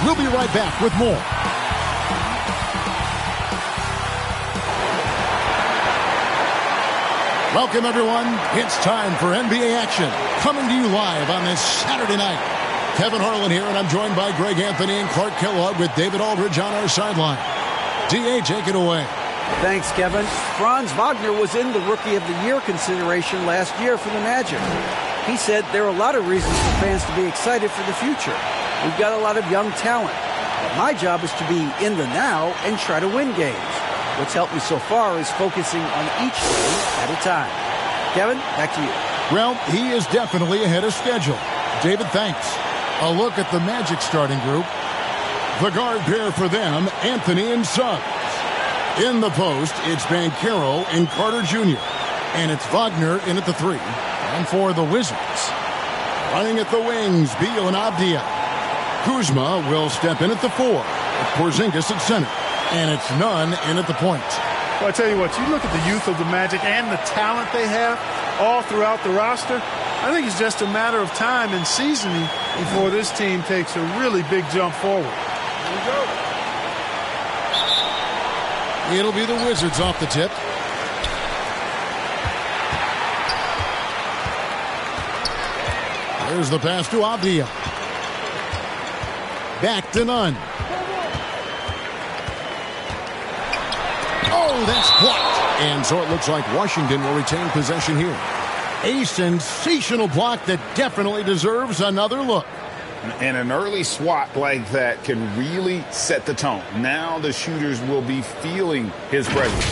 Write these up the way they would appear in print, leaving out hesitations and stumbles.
We'll be right back with more. Welcome, everyone. It's time for NBA action. Coming to you live on this Saturday night. Kevin Harlan here, and I'm joined by Greg Anthony and Clark Kellogg with David Aldridge on our sideline. D.A., take it away. Thanks, Kevin. Franz Wagner was in the Rookie of the Year consideration last year for the Magic. He said there are a lot of reasons for fans to be excited for the future. We've got a lot of young talent. My job is to be in the now and try to win games. What's helped me so far is focusing on each game at a time. Kevin, back to you. Well, he is definitely ahead of schedule. David, thanks. A look at the Magic starting group. The guard pair for them, Anthony and Suggs. In the post, it's Banchero and Carter Jr. And it's Wagner in at the 3. And for the Wizards, running at the wings, Beal and Avdia. Kuzma will step in at the 4. With Porzingis at center. And it's Nunn in at the point. Well, I tell you what, you look at the youth of the Magic and the talent they have all throughout the roster. I think it's just a matter of time and seasoning before this team takes a really big jump forward. Here we go. It'll be the Wizards off the tip. There's the pass to Avdia. Back to Nunn. Oh, that's blocked. And so it looks like Washington will retain possession here. A sensational block that definitely deserves another look. And an early swat like that can really set the tone. Now the shooters will be feeling his presence.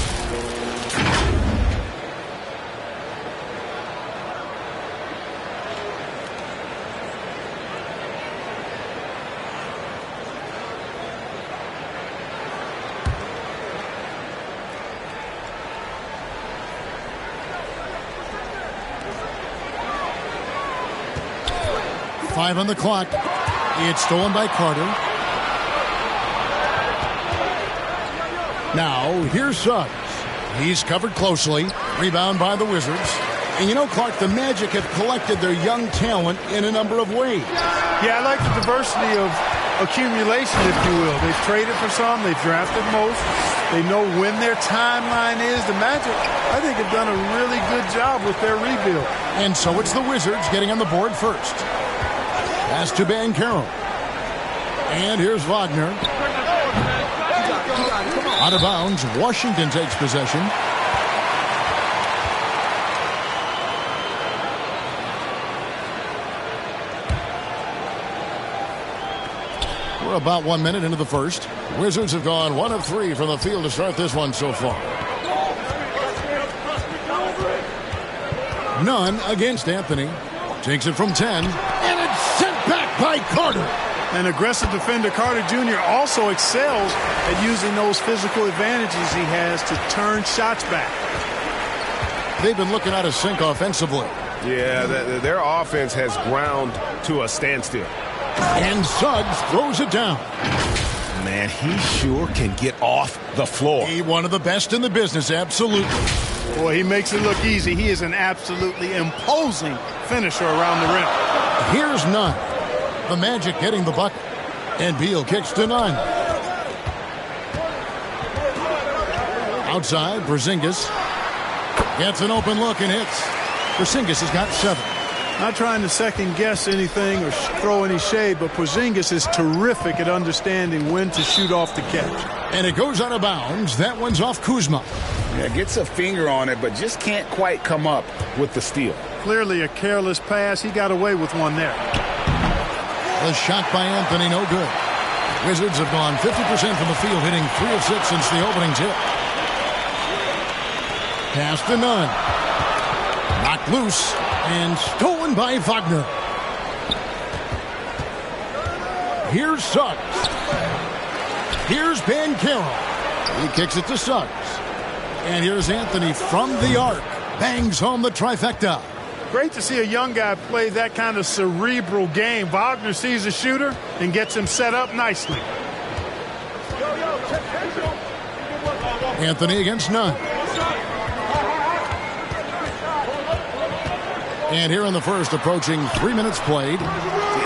Five on the clock. It's stolen by Carter. Now, here's Suggs. He's covered closely. Rebound by the Wizards. And you know, Clark, the Magic have collected their young talent in a number of ways. Yeah, I like the diversity of accumulation, if you will. They've traded for some. They've drafted most. They know when their timeline is. The Magic, I think, have done a really good job with their rebuild. And so it's the Wizards getting on the board first. Pass to Banchero. And here's Wagner. Out of bounds. Washington takes possession. We're about 1 minute into the first. Wizards have gone 1 of 3 from the field to start this one so far. Nunn against Anthony. Takes it from 10. And it's sent back by Carter. An aggressive defender, Carter Jr., also excels at using those physical advantages he has to turn shots back. They've been looking out of sync offensively. Yeah, their offense has ground to a standstill. And Suggs throws it down. Man, he sure can get off the floor. He one of the best in the business, absolutely. Boy, he makes it look easy. He is an absolutely imposing finisher around the rim. Here's Nunn. The Magic getting the bucket. And Beal kicks to Nunn. Outside, Porzingis gets an open look and hits. Porzingis has got 7. Not trying to second-guess anything or throw any shade, but Porzingis is terrific at understanding when to shoot off the catch. And it goes out of bounds. That one's off Kuzma. Yeah, gets a finger on it, but just can't quite come up with the steal. Clearly a careless pass. He got away with one there. The shot by Anthony, no good. Wizards have gone 50% from the field, hitting 3 of 6 since the opening tip. Pass to Nunn. Knocked loose and stolen by Wagner. Here's Suggs. Here's Banchero. He kicks it to Suggs. And here's Anthony from the arc. Bangs home the trifecta. Great to see a young guy play that kind of cerebral game. Wagner sees a shooter and gets him set up nicely. Anthony against Nunn. And here in the first, approaching 3 minutes played.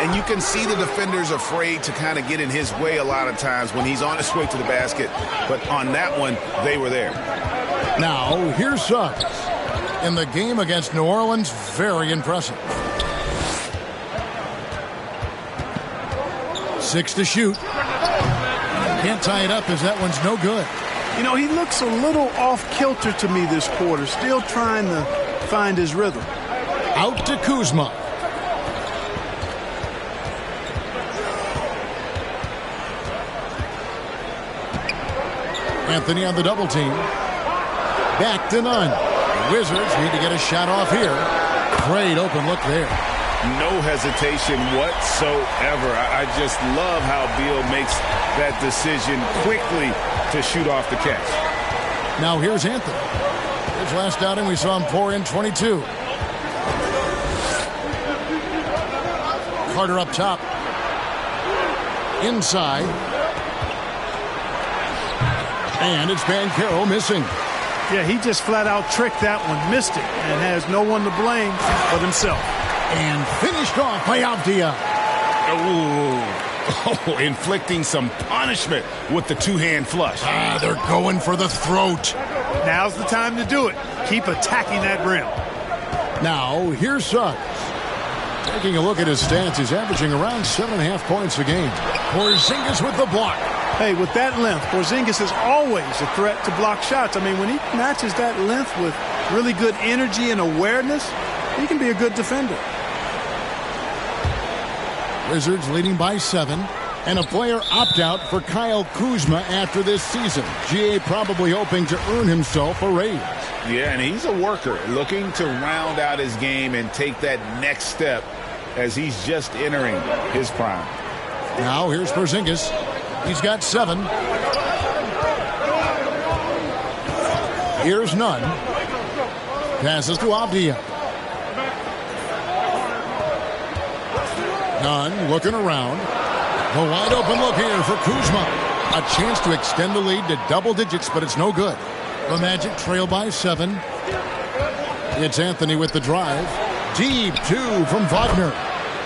And you can see the defenders afraid to kind of get in his way a lot of times when he's on his way to the basket. But on that one, they were there. Now, here's Suggs. In the game against New Orleans, very impressive. 6 to shoot. Can't tie it up as that one's no good. You know, he looks a little off-kilter to me this quarter, still trying to find his rhythm. Out to Kuzma. Anthony on the double team. Back to Nunn. The Wizards need to get a shot off here. Great open look there. No hesitation whatsoever. I just love how Beal makes that decision quickly to shoot off the catch. Now here's Anthony. His last outing we saw him pour in 22. Carter up top. Inside. And it's Banchero missing. Yeah, he just flat out tricked that one, missed it, and has no one to blame but himself. And finished off by Avdia. Oh, inflicting some punishment with the two-hand flush. They're going for the throat. Now's the time to do it. Keep attacking that rim. Now, here's Suggs. Taking a look at his stats, he's averaging around 7.5 points a game. Porzingis with the block. Hey, with that length, Porzingis is always a threat to block shots. I mean, when he matches that length with really good energy and awareness, he can be a good defender. Wizards leading by 7. And a player opt-out for Kyle Kuzma after this season. GA probably hoping to earn himself a raise. Yeah, and he's a worker looking to round out his game and take that next step as he's just entering his prime. Now here's Porzingis. He's got 7. Here's Nunn. Passes to Avdia. Nunn looking around. The wide open look here for Kuzma. A chance to extend the lead to double digits, but it's no good. The Magic trail by 7. It's Anthony with the drive. Deep 2 from Wagner.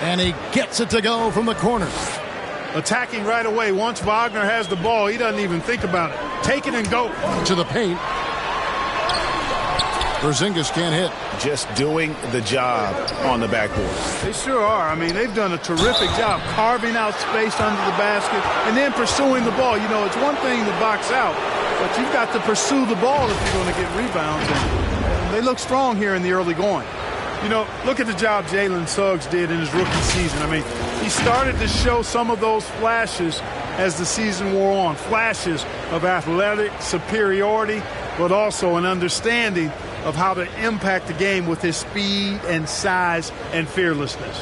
And he gets it to go from the corner. Attacking right away. Once Wagner has the ball, he doesn't even think about it. Take it and go. To the paint. Porzingis can't hit. Just doing the job on the backboard. They sure are. I mean, they've done a terrific job carving out space under the basket and then pursuing the ball. You know, it's one thing to box out, but you've got to pursue the ball if you're going to get rebounds. And they look strong here in the early going. You know, look at the job Jalen Suggs did in his rookie season. I mean, he started to show some of those flashes as the season wore on. Flashes of athletic superiority, but also an understanding of how to impact the game with his speed and size and fearlessness.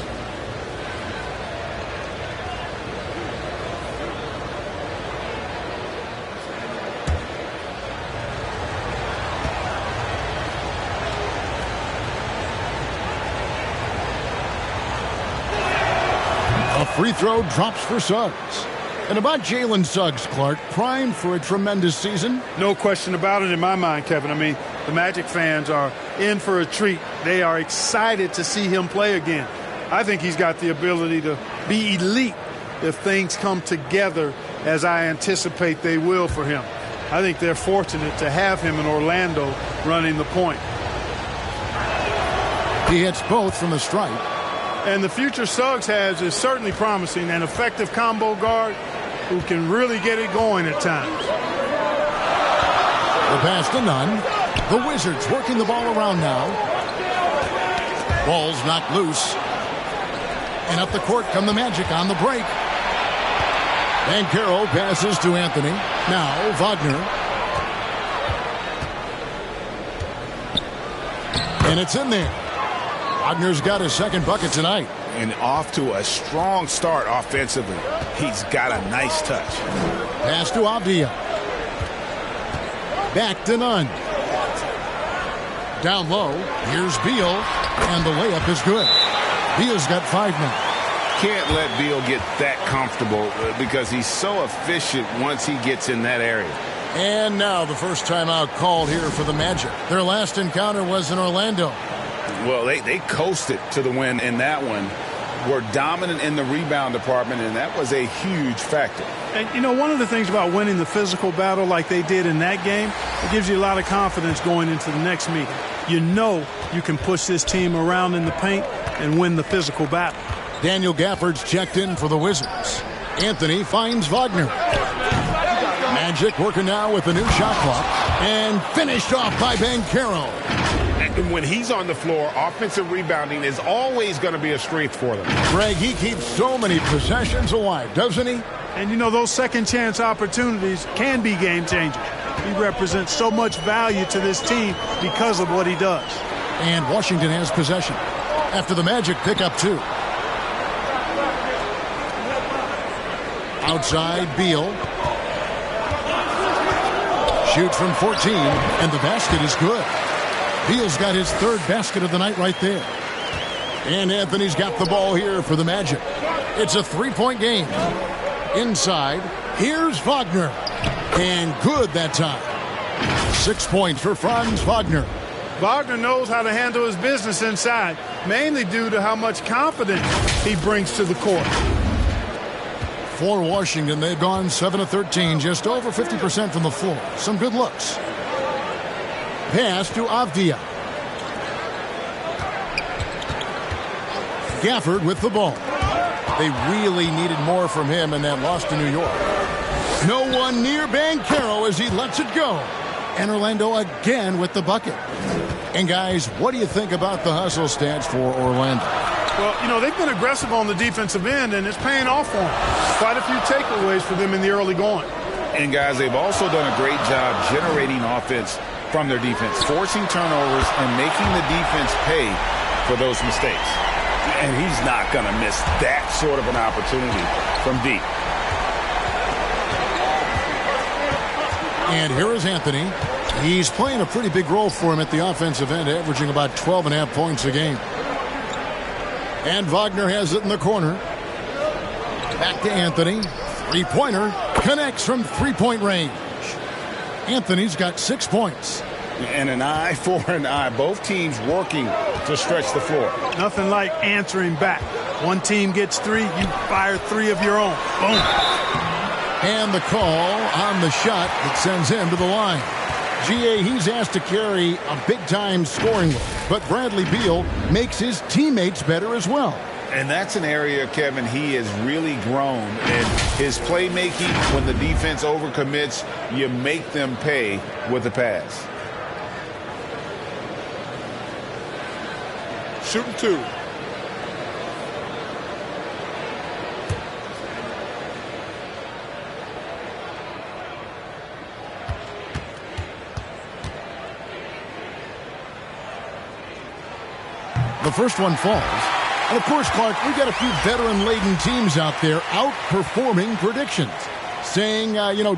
A free throw drops for Suggs. And about Jalen Suggs, Clark, primed for a tremendous season? No question about it in my mind, Kevin. I mean, the Magic fans are in for a treat. They are excited to see him play again. I think he's got the ability to be elite if things come together as I anticipate they will for him. I think they're fortunate to have him in Orlando running the point. He hits both from the stripe. And the future Suggs has is certainly promising, an effective combo guard who can really get it going at times. The pass to Nunn. The Wizards working the ball around now. Ball's knocked loose. And up the court come the Magic on the break. Banchero passes to Anthony. Now Wagner. And it's in there. Wagner's got his second bucket tonight. And off to a strong start offensively. He's got a nice touch. Pass to Avdia. Back to Nunn. Down low. Here's Beal. And the layup is good. Beal's got 5 now. Can't let Beal get that comfortable because he's so efficient once he gets in that area. And now the first timeout called here for the Magic. Their last encounter was in Orlando. Well, they coasted to the win in that one. were dominant in the rebound department, and that was a huge factor. And, you know, one of the things about winning the physical battle like they did in that game, it gives you a lot of confidence going into the next meeting. You know you can push this team around in the paint and win the physical battle. Daniel Gafford's checked in for the Wizards. Anthony finds Wagner. Magic working now with the new shot clock. And finished off by Banchero. And when he's on the floor, offensive rebounding is always going to be a strength for them. Greg, he keeps so many possessions alive, doesn't he? And, you know, those second chance opportunities can be game changers. He represents so much value to this team because of what he does. And Washington has possession after the Magic pick up 2. Outside, Beal. Shoots from 14, and the basket is good. Beal's got his 3rd basket of the night right there. And Anthony's got the ball here for the Magic. It's a 3-point game. Inside, here's Wagner. And good that time. 6 points for Franz Wagner. Wagner knows how to handle his business inside, mainly due to how much confidence he brings to the court. For Washington, they've gone 7 of 13, just over 50% from the floor. Some good looks. Pass to Avdia. Gafford with the ball. They really needed more from him in that loss to New York. No one near Banchero as he lets it go. And Orlando again with the bucket. And guys, what do you think about the hustle stats for Orlando? Well, you know, they've been aggressive on the defensive end, and it's paying off for them. Quite a few takeaways for them in the early going. And, guys, they've also done a great job generating offense from their defense, forcing turnovers and making the defense pay for those mistakes. And he's not going to miss that sort of an opportunity from deep. And here is Anthony. He's playing a pretty big role for him at the offensive end, averaging about 12.5 points a game. And Wagner has it in the corner. Back to Anthony. Three-pointer connects from three-point range. Anthony's got 6 points. And an eye for an eye. Both teams working to stretch the floor. Nothing like answering back. One team gets 3, you fire 3 of your own. Boom. And the call on the shot that sends him to the line. G.A., he's asked to carry a big-time scoring load, but Bradley Beal makes his teammates better as well. And that's an area, Kevin, he has really grown. And his playmaking, when the defense overcommits, you make them pay with the pass. Shooting 2. The first one falls. And, of course, Clark, we've got a few veteran-laden teams out there outperforming predictions, saying,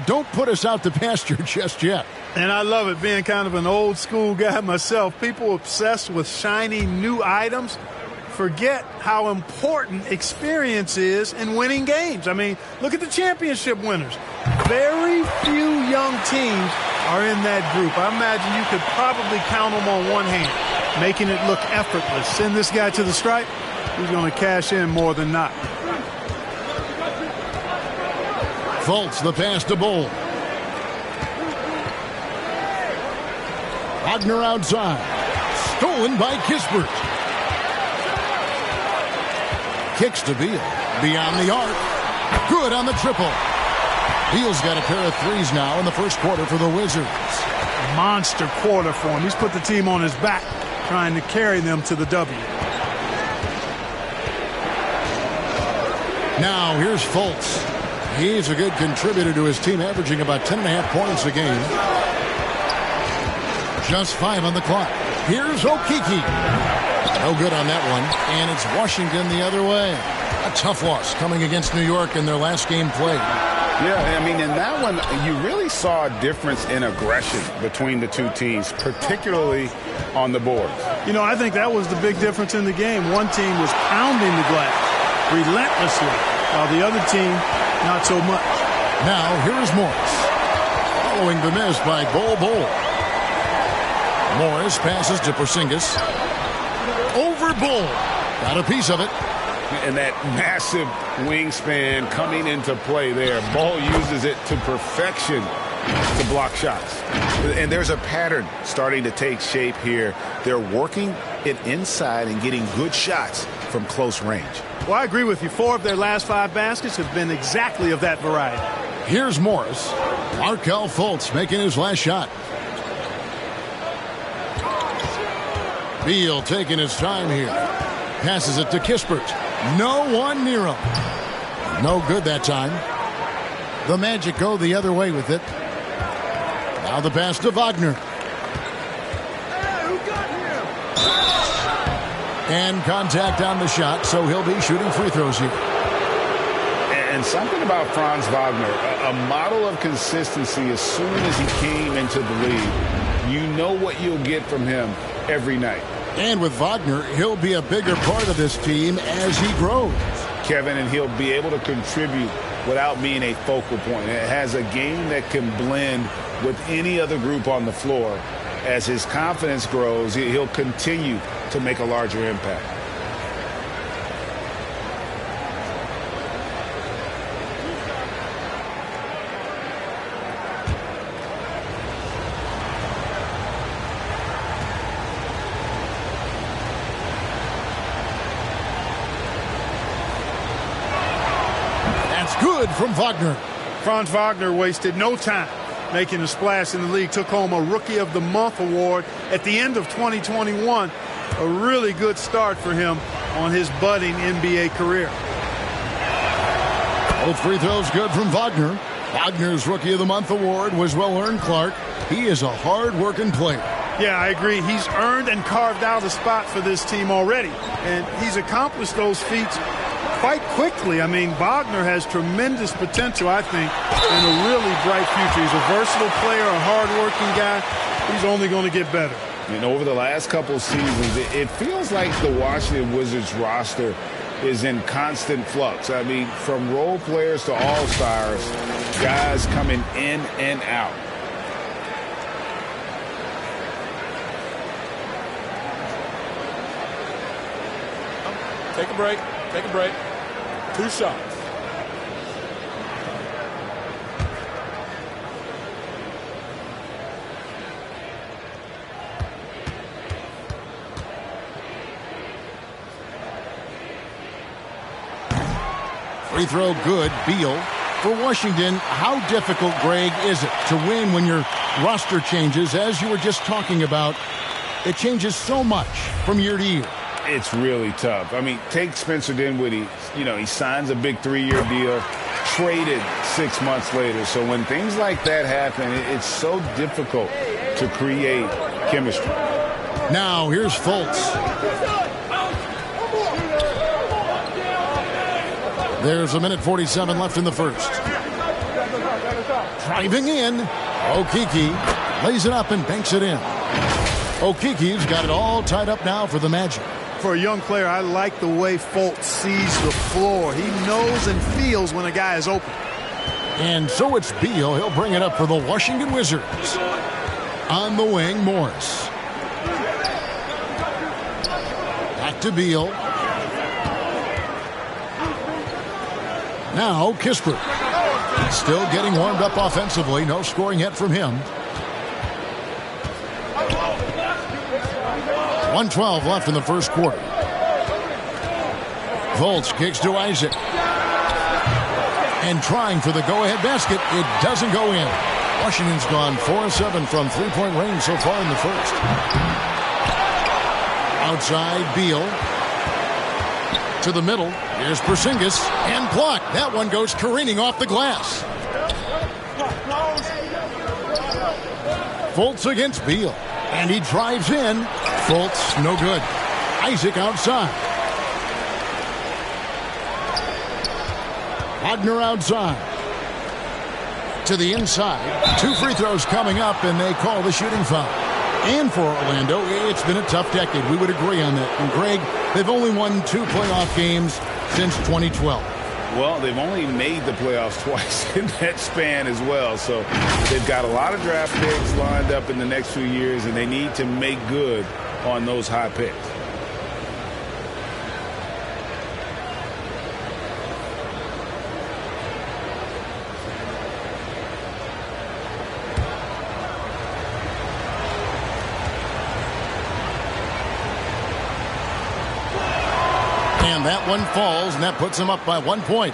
don't put us out to pasture just yet. And I love it, being kind of an old-school guy myself. People obsessed with shiny new items forget how important experience is in winning games. I mean, look at the championship winners. Very few young teams are in that group. I imagine you could probably count them on one hand, making it look effortless. Send this guy to the stripe, he's going to cash in more than not. Fultz, the pass to Bull. Wagner outside. Stolen by Kispert. Kicks to Beal. Beyond the arc. Good on the triple. Beal's got a pair of threes now in the first quarter for the Wizards. Monster quarter for him. He's put the team on his back, trying to carry them to the W. Now here's Fultz. He's a good contributor to his team, averaging about 10.5 points a game. Just 5 on the clock. Here's Okeke. No good on that one. And it's Washington the other way. A tough loss coming against New York in their last game played. Yeah, I mean, in that one, you really saw a difference in aggression between the two teams, particularly on the boards. You know, I think that was the big difference in the game. One team was pounding the glass relentlessly, while the other team, not so much. Now, here is Morris. Following the miss by Bol. Morris passes to Porzingis. Over Bull. Got a piece of it. And that massive wingspan coming into play there. Ball uses it to perfection to block shots. And there's a pattern starting to take shape here. They're working it inside and getting good shots from close range. Well, I agree with you. 4 of their last 5 baskets have been exactly of that variety. Here's Morris. Markelle Fultz making his last shot. Beal taking his time here. Passes it to Kispert. No one near him. No good that time. The Magic go the other way with it. Now the pass to Wagner. And contact on the shot, so he'll be shooting free throws here. And something about Franz Wagner, a model of consistency. As soon as he came into the league, you know what you'll get from him every night. And with Wagner, he'll be a bigger part of this team as he grows. Kevin, and he'll be able to contribute without being a focal point. It has a game that can blend with any other group on the floor. As his confidence grows, he'll continue to make a larger impact. That's good from Wagner. Franz Wagner wasted no time making a splash in the league. Took home a Rookie of the Month award at the end of 2021. A really good start for him on his budding NBA career. Both free throws good from Wagner. Wagner's Rookie of the Month award was well earned, Clark. He is a hard-working player. Yeah, I agree. He's earned and carved out a spot for this team already. And he's accomplished those feats quite quickly. I mean, Wagner has tremendous potential, I think, and a really bright future. He's a versatile player, a hard-working guy. He's only going to get better. And over the last couple seasons, it feels like the Washington Wizards roster is in constant flux. I mean, from role players to all-stars, guys coming in and out. Take a break. Take a break. 2 shots. Free throw good, Beal. For Washington, how difficult, Greg, is it to win when your roster changes, as you were just talking about? It changes so much from year to year. It's really tough. I mean, take Spencer Dinwiddie. You know, he signs a big 3-year deal, traded 6 months later. So when things like that happen, it's so difficult to create chemistry. Now, here's Fultz. There's 1:47 left in the first. Driving in. Okeke lays it up and banks it in. Okeke's got it all tied up now for the Magic. For a young player, I like the way Fultz sees the floor. He knows and feels when a guy is open. And so it's Beal. He'll bring it up for the Washington Wizards. On the wing, Morris. Back to Beal. Now Kispert. Still getting warmed up offensively. No scoring yet from him. 1:12 left in the first quarter. Fultz kicks to Isaac. And trying for the go-ahead basket. It doesn't go in. Washington's gone 4-7 from three-point range so far in the first. Outside, Beal. To the middle. Here's Porzingis. And blocked. That one goes careening off the glass. Fultz against Beal. And he drives in. Fultz, no good. Isaac outside. Wagner outside. To the inside. 2 free throws coming up, and they call the shooting foul. And for Orlando, it's been a tough decade. We would agree on that. And Greg, they've only won 2 playoff games since 2012. Well, they've only made the playoffs twice in that span as well. So they've got a lot of draft picks lined up in the next few years, and they need to make good on those high picks. that one falls, and that puts them up by 1 point.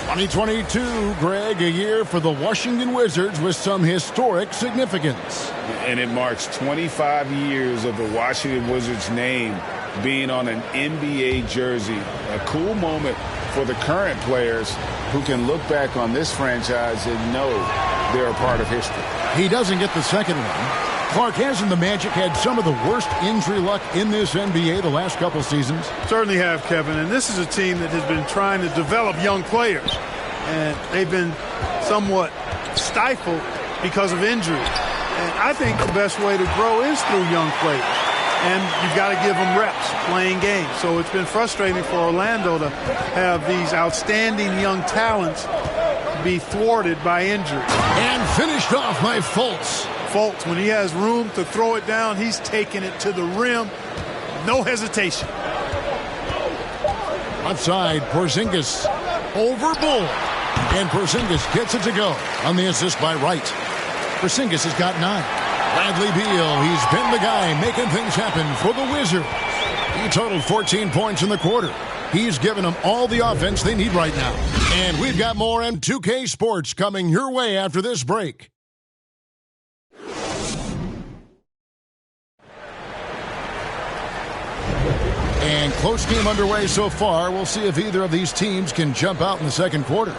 2022, Greg, a year for the Washington Wizards with some historic significance. And it marks 25 years of the Washington Wizards name being on an NBA jersey. A cool moment for the current players who can look back on this franchise and know they're a part of history. He doesn't get the second one. Clark, hasn't the Magic had some of the worst injury luck in this NBA the last couple seasons? Certainly have, Kevin. And this is a team that has been trying to develop young players. And they've been somewhat stifled because of injury. And I think the best way to grow is through young players. And you've got to give them reps, playing games. So it's been frustrating for Orlando to have these outstanding young talents be thwarted by injury. And finished off by Fultz. Fultz, when he has room to throw it down, he's taking it to the rim. No hesitation. Outside, Porzingis over Bull. And Porzingis gets it to go on the assist by Wright. Porzingis has got 9. Bradley Beal, he's been the guy making things happen for the Wizards. He totaled 14 points in the quarter. He's given them all the offense they need right now. And we've got more M2K Sports coming your way after this break. And close game underway so far. We'll see if either of these teams can jump out in the second quarter.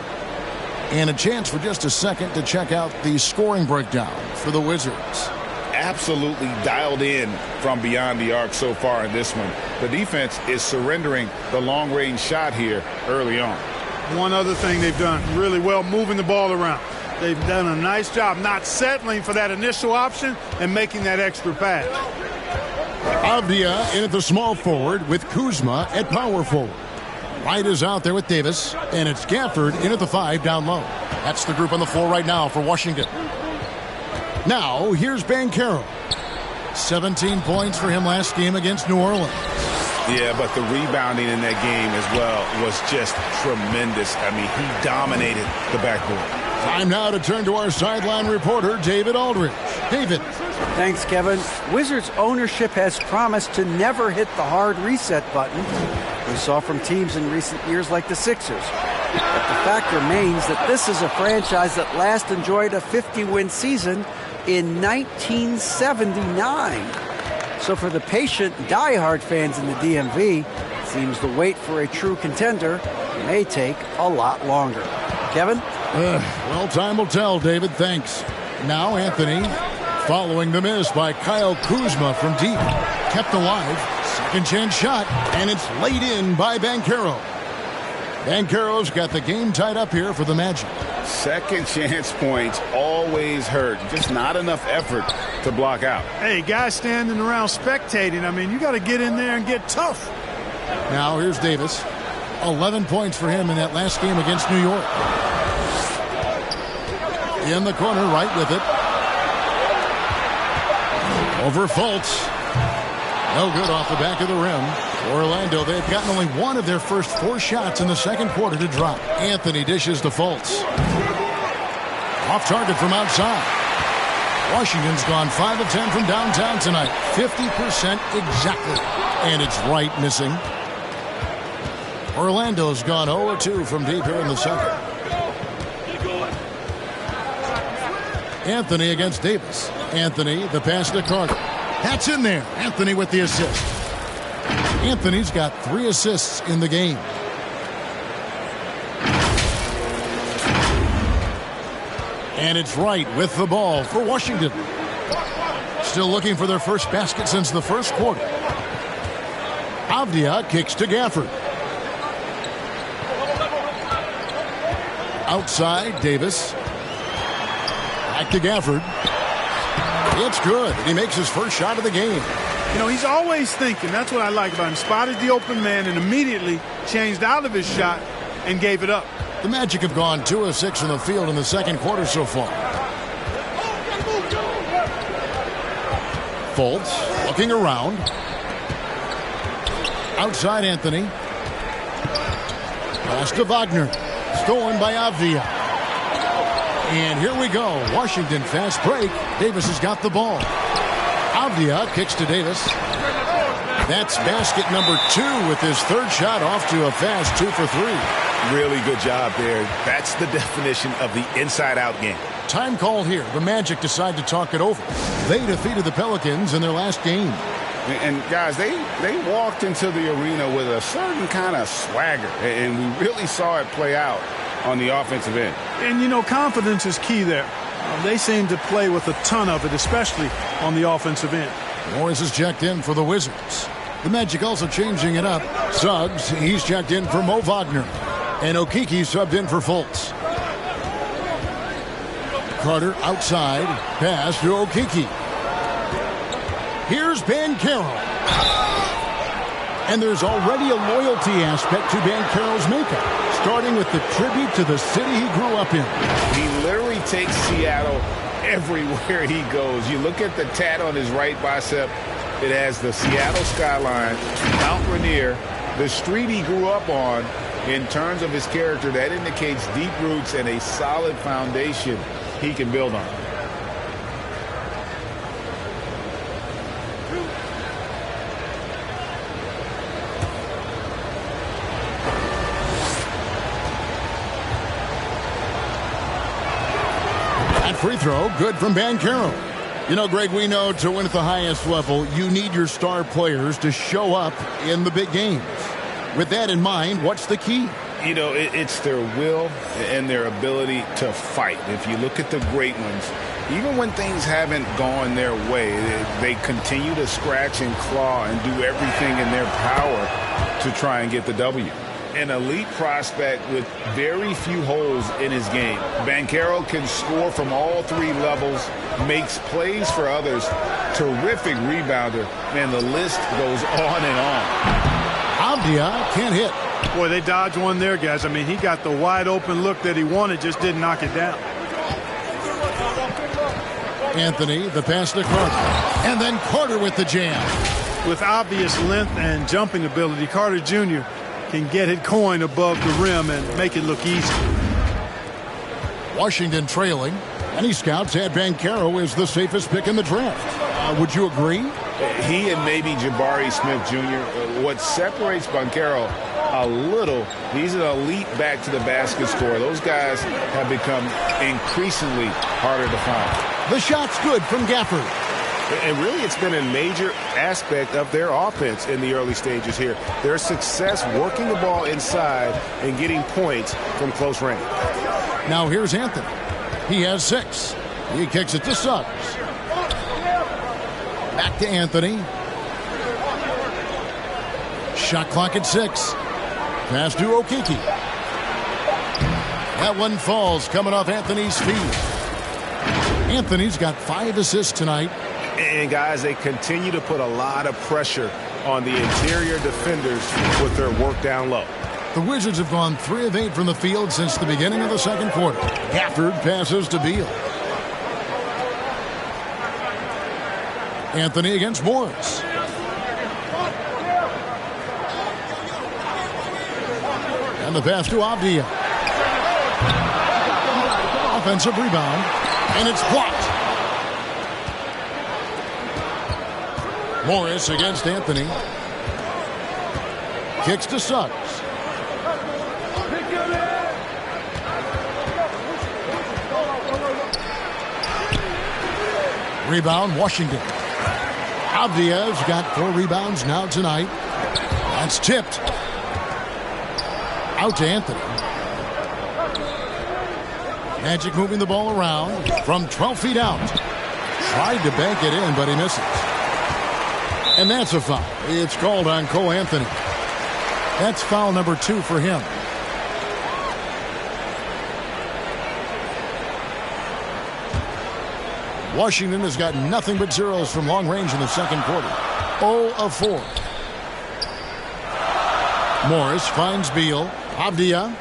And a chance for just a second to check out the scoring breakdown for the Wizards. Absolutely dialed in from beyond the arc so far in this one. The defense is surrendering the long-range shot here early on. One other thing they've done really well, moving the ball around. They've done a nice job not settling for that initial option and making that extra pass. Avdia in at the small forward with Kuzma at power forward. Wright is out there with Davis, and it's Gafford in at the 5 down low. That's the group on the floor right now for Washington. Now, here's Banchero. 17 points for him last game against New Orleans. Yeah, but the rebounding in that game as well was just tremendous. I mean, he dominated the backboard. Time now to turn to our sideline reporter, David Aldridge. David. Thanks, Kevin. Wizards ownership has promised to never hit the hard reset button we saw from teams in recent years like the Sixers. But the fact remains that this is a franchise that last enjoyed a 50-win season in 1979. So for the patient, diehard fans in the DMV, it seems the wait for a true contender may take a lot longer. Kevin? Well, time will tell, David. Thanks. Now Anthony, following the miss by Kyle Kuzma from deep. Kept alive. Second chance shot, and it's laid in by Banchero. Banchero's got the game tied up here for the Magic. Second chance points always hurt. Just not enough effort to block out. Hey, guys standing around spectating. I mean, you got to get in there and get tough. Now here's Davis. 11 points for him in that last game against New York. In the corner, right with it. Over Fultz. No good off the back of the rim. Orlando, they've gotten only one of their first 4 shots in the second quarter to drop. Anthony dishes to Fultz. Off target from outside. Washington's gone 5 of 10 from downtown tonight. 50% exactly. And it's Wright missing. Orlando's gone 0 of 2 from deep here in the second. Anthony against Davis. Anthony, the pass to Carter. That's in there. Anthony with the assist. Anthony's got 3 assists in the game. And it's Wright with the ball for Washington. Still looking for their first basket since the first quarter. Avdia kicks to Gafford. Outside, Davis. Back to Gafford. It's good. He makes his first shot of the game. You know, he's always thinking. That's what I like about him. Spotted the open man and immediately changed out of his shot and gave it up. The Magic have gone 2 of 6 in the field in the second quarter so far. Fultz looking around. Outside Anthony. Pass to Wagner. Stolen by Avdia. And here we go. Washington fast break. Davis has got the ball. Avdia kicks to Davis. That's basket number 2 with his third shot off to a fast 2 for 3. Really good job there. That's the definition of the inside-out game. Time called here. The Magic decide to talk it over. They defeated the Pelicans in their last game. And guys, they walked into the arena with a certain kind of swagger, and we really saw it play out on the offensive end. And, you know, confidence is key there. They seem to play with a ton of it, especially on the offensive end. Morris is checked in for the Wizards. The Magic also changing it up. Suggs, he's checked in for Mo Wagner. And Okeke subbed in for Fultz. Carter outside. Pass to Okeke. Here's Banchero. And there's already a loyalty aspect to Banchero's makeup, starting with the tribute to the city he grew up in. He literally takes Seattle everywhere he goes. You look at the tat on his right bicep. It has the Seattle skyline, Mount Rainier, the street he grew up on. In terms of his character, that indicates deep roots and a solid foundation he can build on. That free throw, good from Banchero. You know, Greg, we know to win at the highest level, you need your star players to show up in the big games. With that in mind, what's the key? You know, it's their will and their ability to fight. If you look at the great ones, even when things haven't gone their way, they continue to scratch and claw and do everything in their power to try and get the W. An elite prospect with very few holes in his game. Banchero can score from all 3 levels, makes plays for others, terrific rebounder, and the list goes on and on. Avdia can't hit. Boy, they dodged one there, guys. I mean, he got the wide open look that he wanted, just didn't knock it down. Anthony, the pass to Carter. And then Carter with the jam. With obvious length and jumping ability, Carter Jr. can get it coin above the rim and make it look easy. Washington trailing. Any scouts had Banchero as the safest pick in the draft. Would you agree? He and maybe Jabari Smith Jr. What separates Banchero a little, he's an elite back to the basket scorer. Those guys have become increasingly harder to find. The shot's good from Gafford. And really, it's been a major aspect of their offense in the early stages here. Their success working the ball inside and getting points from close range. Now here's Anthony. He has 6. He kicks it to Suggs. Back to Anthony. Shot clock at 6. Pass to Okeke. That one falls coming off Anthony's feet. Anthony's got 5 assists tonight. And guys, they continue to put a lot of pressure on the interior defenders with their work down low. The Wizards have gone 3 of 8 from the field since the beginning of the second quarter. Gafford passes to Beal. Anthony against Morris. And the pass to Avdia. Offensive rebound. And it's blocked. Morris against Anthony. Kicks to Suggs. Rebound, Washington. Avdia's got 4 rebounds now tonight. That's tipped. Out to Anthony. Magic moving the ball around from 12 feet out. Tried to bank it in, but he misses. And that's a foul. It's called on Cole Anthony. That's foul number 2 for him. Washington has got nothing but zeros from long range in the second quarter. 0 of 4. Morris finds Beal. Avdia.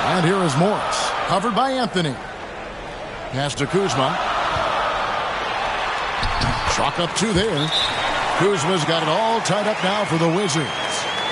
And here is Morris. Covered by Anthony. Pass to Kuzma. Chalk up 2 there. Kuzma's got it all tied up now for the Wizards.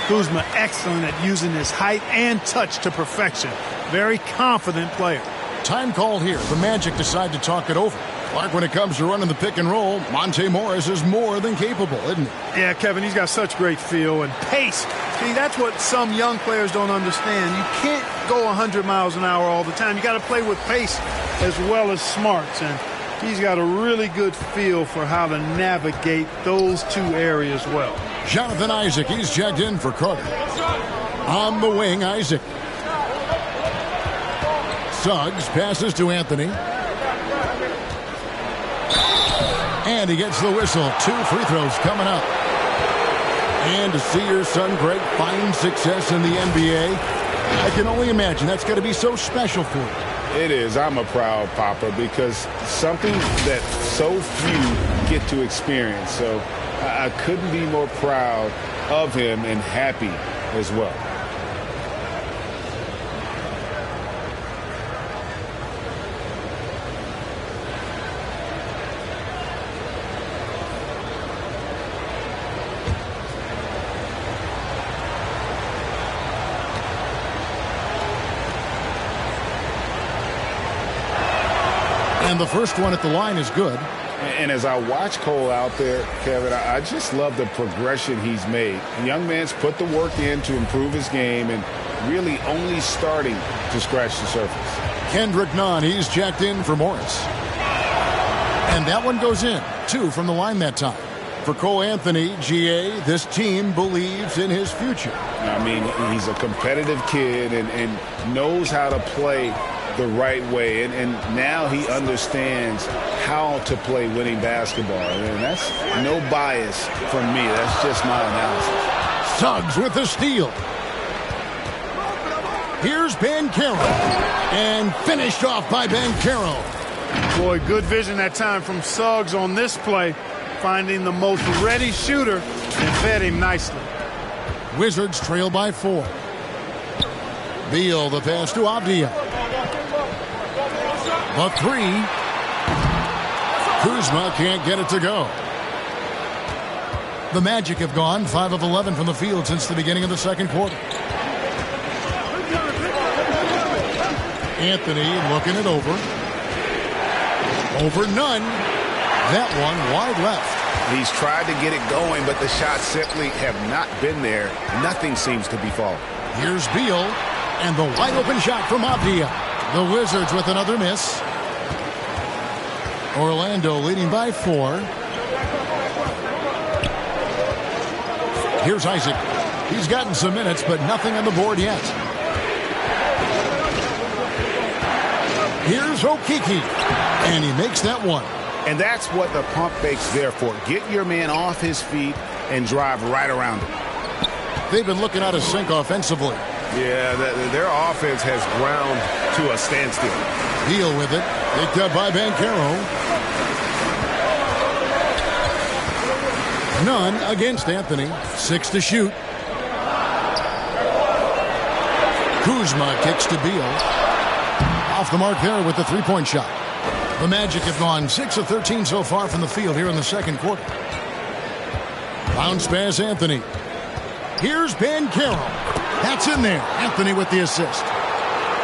Kuzma excellent at using his height and touch to perfection. Very confident player. Time called here. The Magic decide to talk it over. Clark, when it comes to running the pick and roll, Monte Morris is more than capable, isn't he? Yeah, Kevin, he's got such great feel and pace. See, that's what some young players don't understand. You can't go 100 miles an hour all the time. You got to play with pace as well as smarts. And he's got a really good feel for how to navigate those two areas well. Jonathan Isaac, he's checked in for Carter. On the wing, Isaac. Suggs passes to Anthony. And he gets the whistle. 2 free throws coming up. And to see your son Greg find success in the NBA, I can only imagine that's got to be so special for you. It is. I'm a proud papa because something that so few get to experience. So I couldn't be more proud of him and happy as well. And the first one at the line is good. And as I watch Cole out there, Kevin, I just love the progression he's made. The young man's put the work in to improve his game and really only starting to scratch the surface. Kendrick Nunn, he's checked in for Morris. And that one goes in. 2 from the line that time. For Cole Anthony, GA, this team believes in his future. I mean, he's a competitive kid and knows how to play the right way. And now he understands how to play winning basketball. And that's no bias from me. That's just my analysis. Suggs with the steal. Here's Banchero. And finished off by Banchero. Boy, good vision that time from Suggs on this play. Finding the most ready shooter and fed him nicely. Wizards trail by 4. Beal, the pass to Avdia. The 3. Kuzma can't get it to go. The Magic have gone 5 of 11 from the field since the beginning of the second quarter. Anthony looking it over. Over Nunn. That one wide left. He's tried to get it going, but the shots simply have not been there. Nothing seems to be falling. Here's Beal, and the wide open shot from Avdia. The Wizards with another miss. Orlando leading by 4. Here's Isaac. He's gotten some minutes, but nothing on the board yet. Here's Okeke, and he makes that one. And that's what the pump fake's there for. Get your man off his feet and drive right around him. They've been looking out of sync offensively. Yeah, their offense has ground to a standstill. Beal with it. Picked up by Banchero. Nunn against Anthony. 6 to shoot. Kuzma kicks to Beal. Off the mark there with the three-point shot. The Magic have gone 6 of 13 so far from the field here in the second quarter. Bounce pass Anthony. Here's Banchero. That's in there. Anthony with the assist.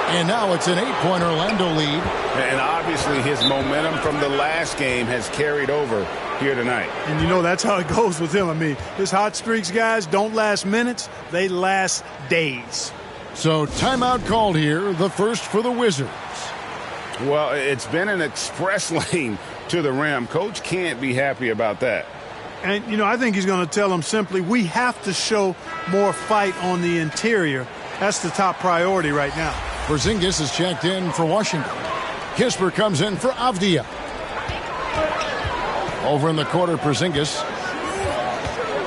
And now it's an 8-point Orlando lead. And obviously his momentum from the last game has carried over here tonight. And you know that's how it goes with him. I mean, his hot streaks, guys, don't last minutes. They last days. So timeout called here. The first for the Wizards. Well, it's been an express lane to the rim. Coach can't be happy about that. And, you know, I think he's going to tell them simply, we have to show more fight on the interior. That's the top priority right now. Porzingis is checked in for Washington. Kisper comes in for Avdia. Over in the quarter, Porzingis.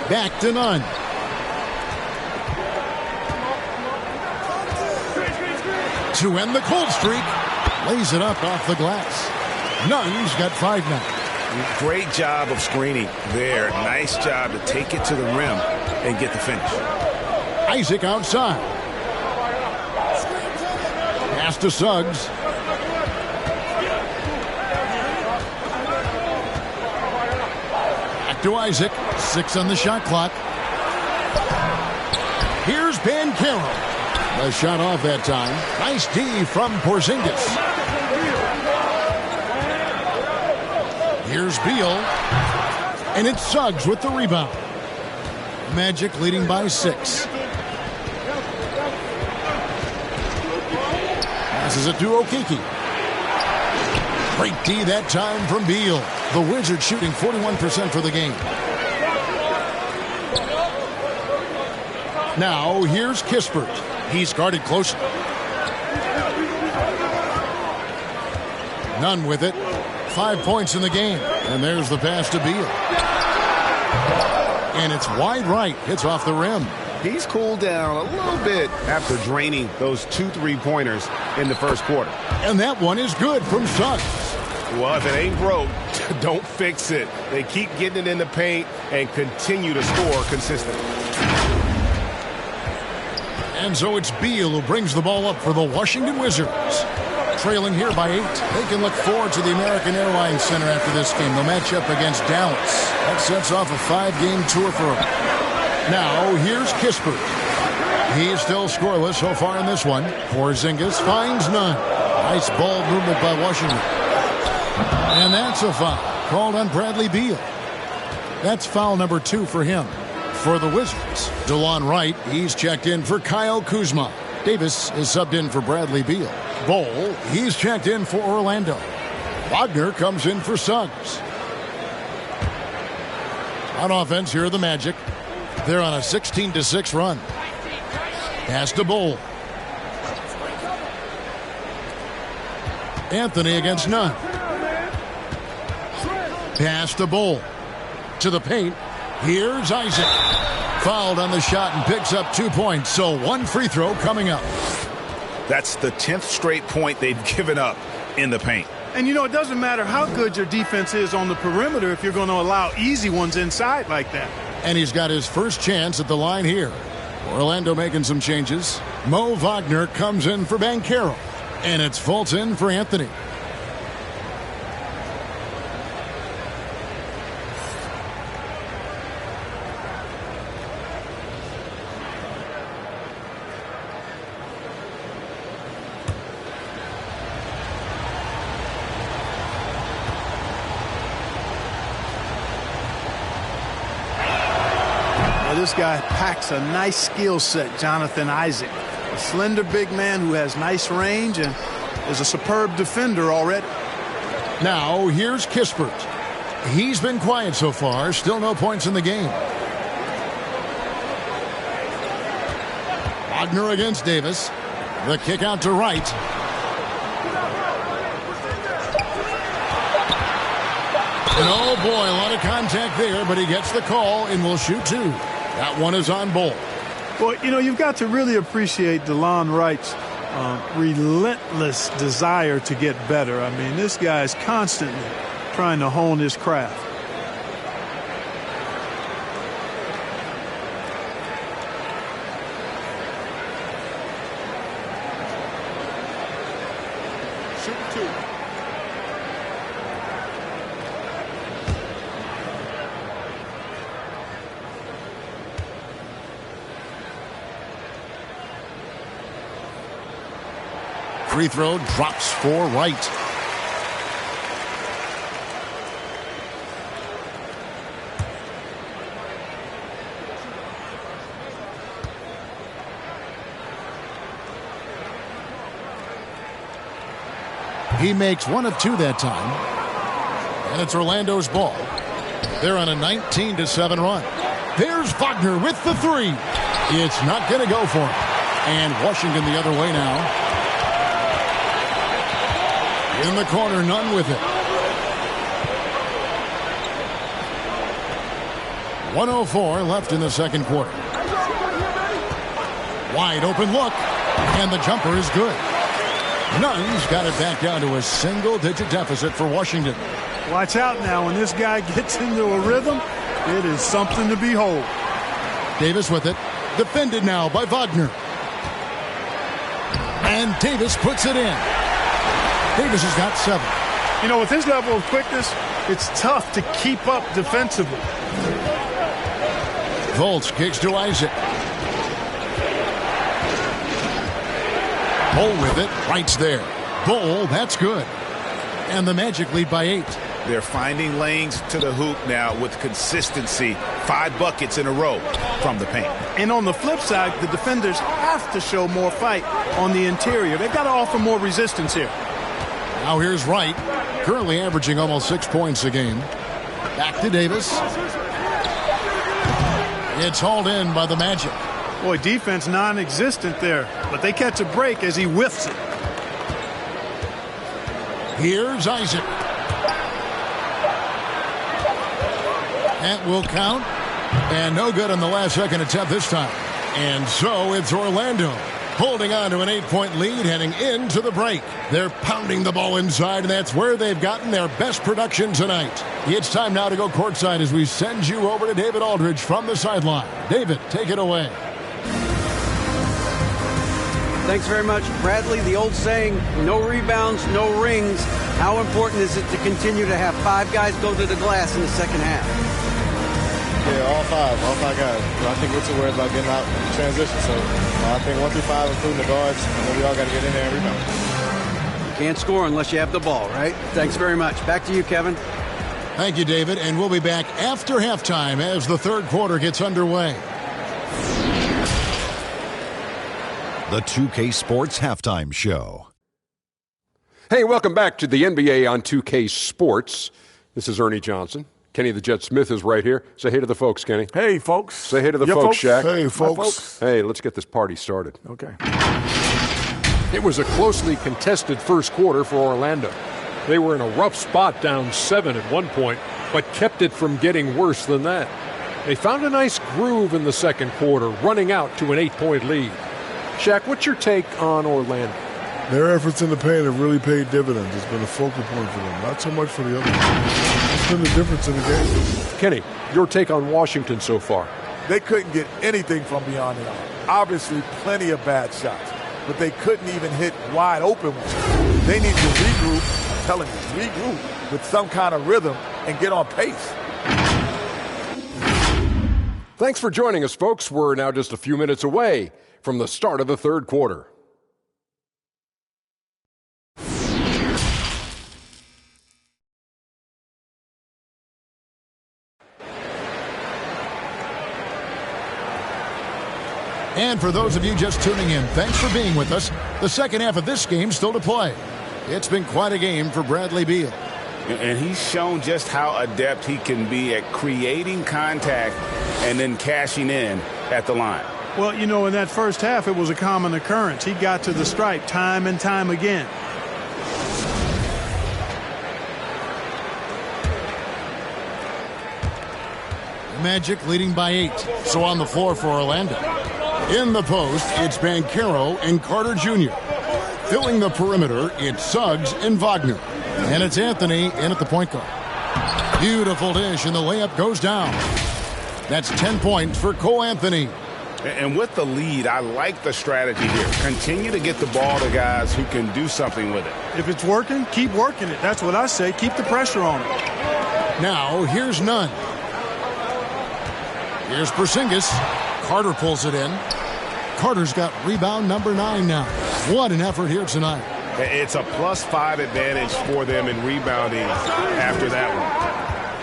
Back to Nunn. To end the cold streak. Lays it up off the glass. Nunn's got 5 now. Great job of screening there. Nice job to take it to the rim and get the finish. Isaac outside. Pass to Suggs. Back to Isaac. 6 on the shot clock. Here's Banchero. The shot off that time. Nice D from Porzingis. Here's Beal. And it's Suggs with the rebound. Magic leading by 6. Passes it to Okeke. Great D that time from Beal. The Wizards shooting 41% for the game. Now here's Kispert. He's guarded closely. Nunn with it. 5 points in the game. And there's the pass to Beal. And it's wide right. Hits off the rim. He's cooled down a little bit after draining those 2 3-pointers in the first quarter. And that one is good from Suggs. Well, if it ain't broke, don't fix it. They keep getting it in the paint and continue to score consistently. And so it's Beal who brings the ball up for the Washington Wizards. Trailing here by 8. They can look forward to the American Airlines Center after this game. They'll match up against Dallas. That sets off a 5-game tour for them. Now, here's Kispert. He's still scoreless so far in this one. Porzingis finds none. Nice ball movement by Washington. And that's a foul called on Bradley Beal. That's foul number 2 for him. For the Wizards, DeLon Wright, he's checked in for Kyle Kuzma. Davis is subbed in for Bradley Beal. Bol, he's checked in for Orlando. Wagner comes in for Suggs. On offense, here are the Magic. They're on a 16-6 run. Pass to Bol. Anthony against Nunn. Pass to Bol. To the paint. Here's Isaac. Fouled on the shot and picks up 2 points. So 1 free throw coming up. That's the 10th straight point they've given up in the paint. And, you know, it doesn't matter how good your defense is on the perimeter if you're going to allow easy ones inside like that. And he's got his first chance at the line here. Orlando making some changes. Mo Wagner comes in for Banchero. And it's Fulton for Anthony. This guy packs a nice skill set, Jonathan Isaac. A slender big man who has nice range and is a superb defender already. Now, here's Kispert. He's been quiet so far. Still no points in the game. Wagner against Davis. The kick out to Wright. And oh boy, a lot of contact there, but he gets the call and will shoot 2. That one is on Bol. Well, you know, you've got to really appreciate DeLon Wright's relentless desire to get better. I mean, this guy is constantly trying to hone his craft. Shoot 2. Free throw drops for Wright. He makes 1 of 2 that time. And it's Orlando's ball. They're on a 19-7 run. There's Wagner with the 3. It's not going to go for him. And Washington the other way now. In the corner, Nunn with it. 1:04 left in the second quarter. Wide open look. And the jumper is good. Nunn's got it back down to a single-digit deficit for Washington. Watch out now. When this guy gets into a rhythm, it is something to behold. Davis with it. Defended now by Wagner. And Davis puts it in. Davis has got 7. You know, with his level of quickness, it's tough to keep up defensively. Fultz kicks to Isaac. Bol with it. Wright's there. Bol, that's good. And the Magic lead by 8. They're finding lanes to the hoop now with consistency. 5 buckets in a row from the paint. And on the flip side, the defenders have to show more fight on the interior. They've got to offer more resistance here. Now here's Wright, currently averaging almost 6 points a game. Back to Davis. It's hauled in by the Magic. Boy, defense non-existent there, but they catch a break as he whiffs it. Here's Isaac. That will count. And no good on the last second attempt this time. And so it's Orlando holding on to an 8-point lead heading into the break. They're pounding the ball inside, and that's where they've gotten their best production tonight. It's time now to go courtside as we send you over to David Aldridge from the sideline. David, take it away. Thanks very much, Bradley. The old saying, no rebounds, no rings. How important is it to continue to have 5 guys go to the glass in the second half? Yeah, all five guys. I think we're too worried about getting out in transition. So I think 1 through 5, including the guards, we all got to get in there and rebound. You can't score unless you have the ball, right? Thanks very much. Back to you, Kevin. Thank you, David. And we'll be back after halftime as the third quarter gets underway. The 2K Sports Halftime Show. Hey, welcome back to the NBA on 2K Sports. This is Ernie Johnson. Kenny the Jet Smith is right here. Say hey to the folks, Kenny. Hey, folks. Say hey to the folks, Shaq. Hey, folks. Hey, let's get this party started. Okay. It was a closely contested first quarter for Orlando. They were in a rough spot, down 7 at one point, but kept it from getting worse than that. They found a nice groove in the second quarter, running out to an 8-point lead. Shaq, what's your take on Orlando? Their efforts in the paint have really paid dividends. It's been a focal point for them, not so much for the others. It's been the difference in the game. Kenny, your take on Washington so far? They couldn't get anything from beyond the arc. Obviously, plenty of bad shots, but they couldn't even hit wide open ones. They need to regroup, I'm telling you, regroup with some kind of rhythm and get on pace. Thanks for joining us, folks. We're now just a few minutes away from the start of the third quarter. And for those of you just tuning in, thanks for being with us. The second half of this game still to play. It's been quite a game for Bradley Beal. And he's shown just how adept he can be at creating contact and then cashing in at the line. Well, you know, in that first half, it was a common occurrence. He got to the stripe time and time again. Magic leading by 8. So on the floor for Orlando. In the post, it's Banchero and Carter Jr. Filling the perimeter, it's Suggs and Wagner. And it's Anthony in at the point guard. Beautiful dish, and the layup goes down. That's 10 points for Cole Anthony. And with the lead, I like the strategy here. Continue to get the ball to guys who can do something with it. If it's working, keep working it. That's what I say. Keep the pressure on it. Now, here's Nunn. Here's Porzingis. Carter pulls it in. Carter's got rebound number 9 now. What an effort here tonight. It's a +5 advantage for them in rebounding after that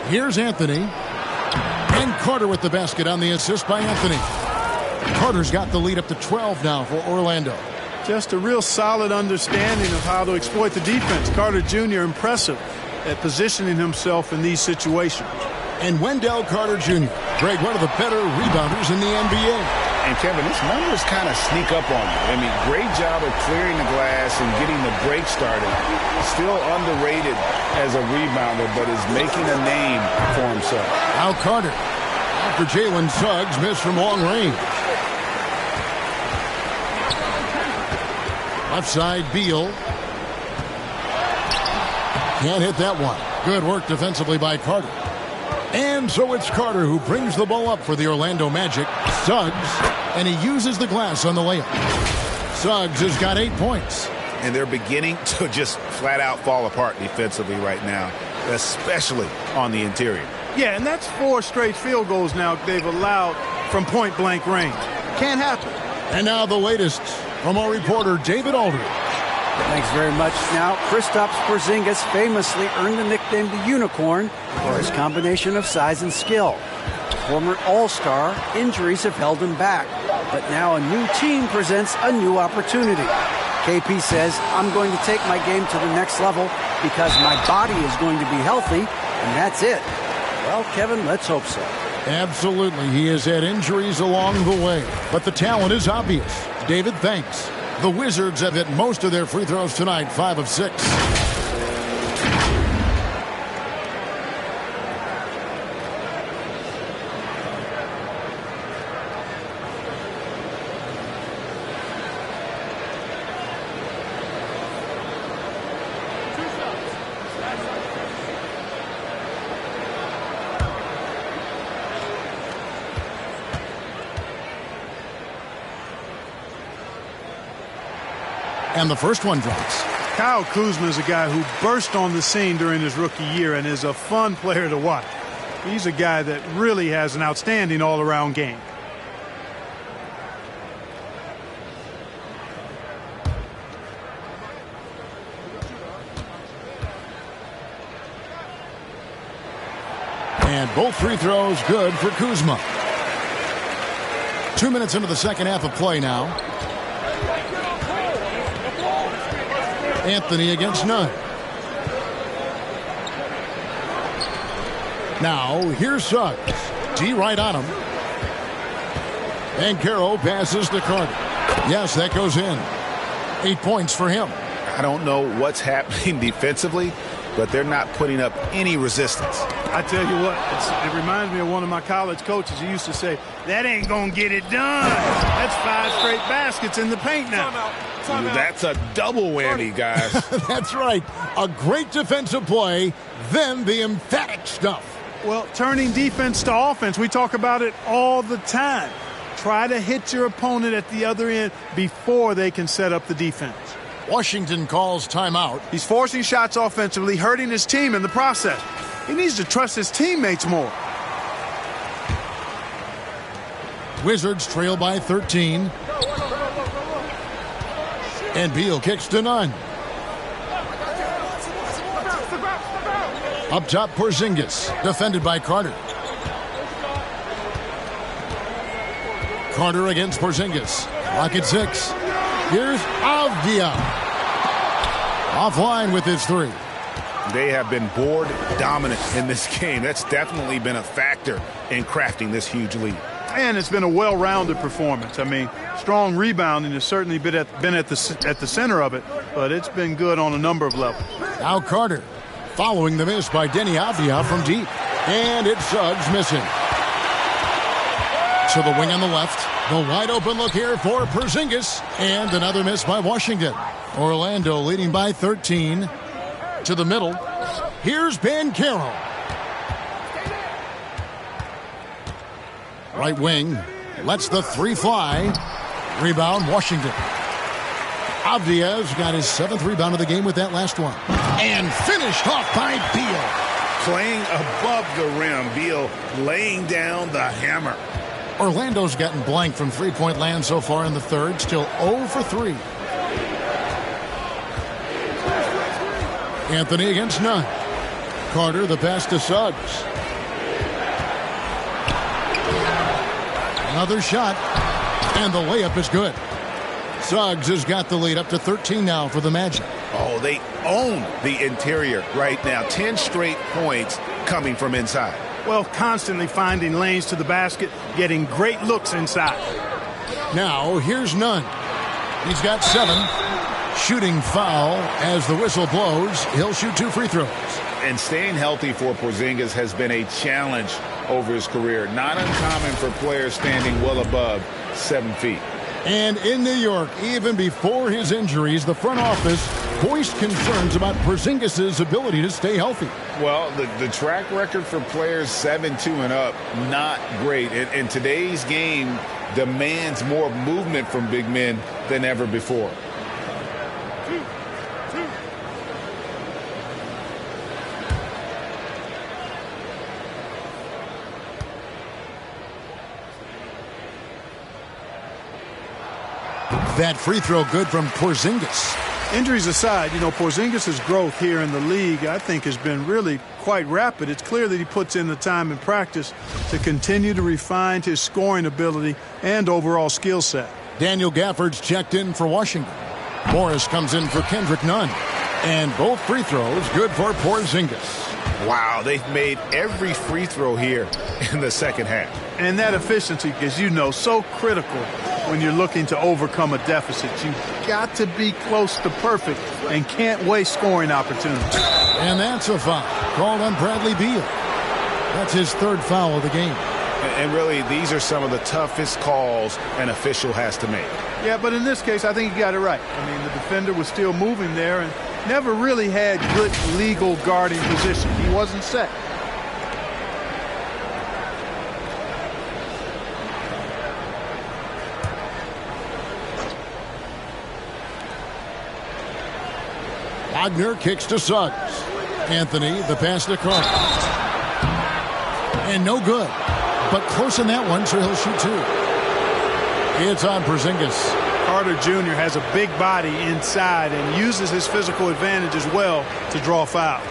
one. Here's Anthony. And Carter with the basket on the assist by Anthony. Carter's got the lead up to 12 now for Orlando. Just a real solid understanding of how to exploit the defense. Carter Jr. impressive at positioning himself in these situations. And Wendell Carter Jr., Greg, one of the better rebounders in the NBA. And, Kevin, his numbers kind of sneak up on you. I mean, great job of clearing the glass and getting the break started. Still underrated as a rebounder, but is making a name for himself. Now Carter, after Jalen Suggs missed from long range. Left side, Beal. Can't hit that one. Good work defensively by Carter. And so it's Carter who brings the ball up for the Orlando Magic. Suggs, and he uses the glass on the layup. Suggs has got 8 points. And they're beginning to just flat out fall apart defensively right now, especially on the interior. Yeah, and that's 4 straight field goals now they've allowed from point-blank range. Can't happen. And now the latest from our reporter, David Aldridge. Thanks very much. Now, Kristaps Porzingis famously earned the nickname the Unicorn for his combination of size and skill. Former All-Star, injuries have held him back, but now a new team presents a new opportunity. KP says, I'm going to take my game to the next level because my body is going to be healthy, and that's it. Well, Kevin, let's hope so. Absolutely. He has had injuries along the way, but the talent is obvious. David, thanks. The Wizards have hit most of their free throws tonight, 5 of 6. And the first one drops. Kyle Kuzma is a guy who burst on the scene during his rookie year and is a fun player to watch. He's a guy that really has an outstanding all-around game. And both free throws good for Kuzma. 2 minutes into the second half of play now. Anthony against Nunn. Now, here's Suggs. D right on him. And Carroll passes to Carter. Yes, that goes in. 8 points for him. I don't know what's happening defensively, but they're not putting up any resistance. I tell you what, it reminds me of one of my college coaches. He used to say, that ain't going to get it done. That's 5 straight baskets in the paint now. That's a double whammy, guys. That's right. A great defensive play, then the emphatic stuff. Well, turning defense to offense, we talk about it all the time. Try to hit your opponent at the other end before they can set up the defense. Washington calls timeout. He's forcing shots offensively, hurting his team in the process. He needs to trust his teammates more. Wizards trail by 13. And Beal kicks to Nunn. Up top, Porzingis, defended by Carter. Carter against Porzingis. Lock at 6. Here's Avdia. Offline with his 3. They have been board dominant in this game. That's definitely been a factor in crafting this huge lead. And it's been a well-rounded performance. I mean, strong rebounding has certainly been at the center of it, but it's been good on a number of levels. Now Carter, following the miss by Denny Avdia from deep. And it's Suggs missing. To the wing on the left. The wide open look here for Porzingis. And another miss by Washington. Orlando leading by 13. To the middle. Here's Banchero. Right wing. Lets the 3 fly. Rebound, Washington. Avdia's got his 7th rebound of the game with that last one. And finished off by Beal. Playing above the rim. Beal laying down the hammer. Orlando's gotten blank from three-point land so far in the third. Still 0 for 3. Anthony against Nunn. Carter, the pass to Suggs. Another shot. And the layup is good. Suggs has got the lead up to 13 now for the Magic. Oh, they own the interior right now. 10 straight points coming from inside. Well, constantly finding lanes to the basket, getting great looks inside. Now, here's Nunn. He's got 7. Shooting foul as the whistle blows. He'll shoot 2 free throws. And staying healthy for Porzingis has been a challenge over his career. Not uncommon for players standing well above 7 feet. And in New York, even before his injuries, the front office voiced concerns about Porzingis' ability to stay healthy. Well, the track record for players 7'2" and up, not great. And today's game demands more movement from big men than ever before. That free throw good from Porzingis. Injuries aside, you know, Porzingis' growth here in the league, I think, has been really quite rapid. It's clear that he puts in the time in practice to continue to refine his scoring ability and overall skill set. Daniel Gafford's checked in for Washington. Morris comes in for Kendrick Nunn. And both free throws good for Porzingis. Wow, they've made every free throw here in the second half. And that efficiency, as you know, so critical when you're looking to overcome a deficit. You've got to be close to perfect and can't waste scoring opportunities. And that's a foul called on Bradley Beal. That's his third foul of the game. And really, these are some of the toughest calls an official has to make. Yeah, but in this case, I think he got it right. I mean, the defender was still moving there and never really had good legal guarding position. He wasn't set. Wagner kicks to Suggs. Anthony, the pass to Carter. And no good. But close in that one, so he'll shoot two. It's on Porzingis. Carter Jr. has a big body inside and uses his physical advantage as well to draw fouls.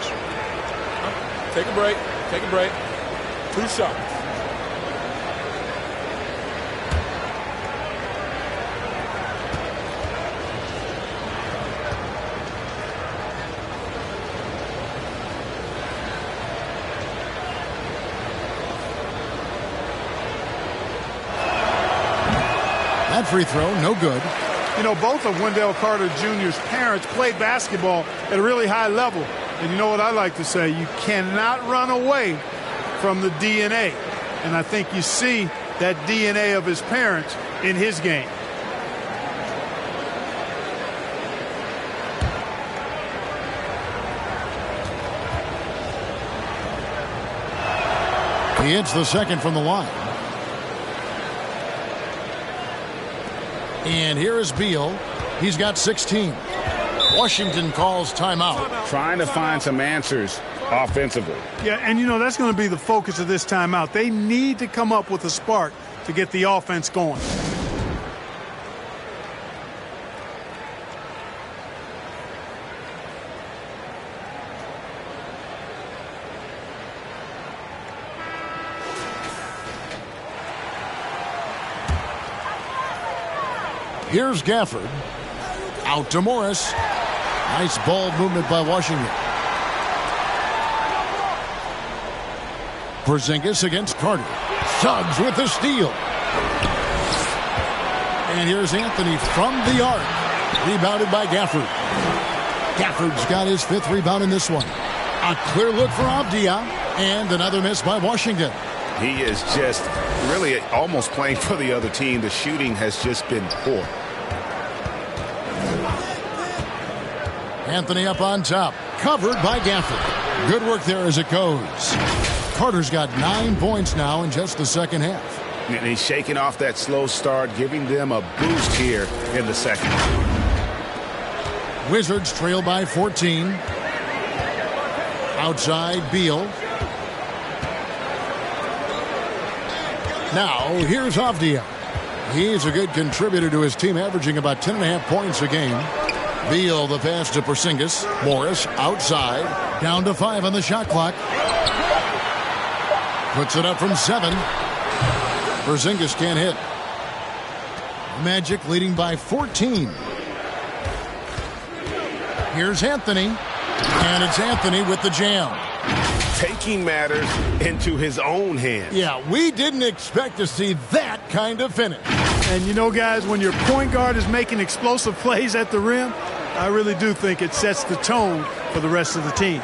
Take a break. Take a break. 2 shots. That free throw, no good. You know, both of Wendell Carter Jr.'s parents played basketball at a really high level. And you know what I like to say? You cannot run away from the DNA. And I think you see that DNA of his parents in his game. He hits the second from the line. And here is Beal. He's got 16. Washington calls timeout. Trying to find some answers offensively. Yeah, and you know, that's going to be the focus of this timeout. They need to come up with a spark to get the offense going. Here's Gafford. Out to Morris. Nice ball movement by Washington. Porzingis against Carter. Suggs with the steal. And here's Anthony from the arc. Rebounded by Gafford. Gafford's got his 5th rebound in this one. A clear look for Avdia. And another miss by Washington. He is just really almost playing for the other team. The shooting has just been poor. Anthony up on top. Covered by Gafford. Good work there as it goes. Carter's got 9 points now in just the second half. And he's shaking off that slow start, giving them a boost here in the second. Wizards trail by 14. Outside, Beal. Now, here's Avdia. He's a good contributor to his team, averaging about 10.5 points a game. Beal, the pass to Porzingis. Morris, outside. Down to 5 on the shot clock. Puts it up from 7. Porzingis can't hit. Magic leading by 14. Here's Anthony. And it's Anthony with the jam. Taking matters into his own hands. Yeah, we didn't expect to see that kind of finish. And you know, guys, when your point guard is making explosive plays at the rim, I really do think it sets the tone for the rest of the team.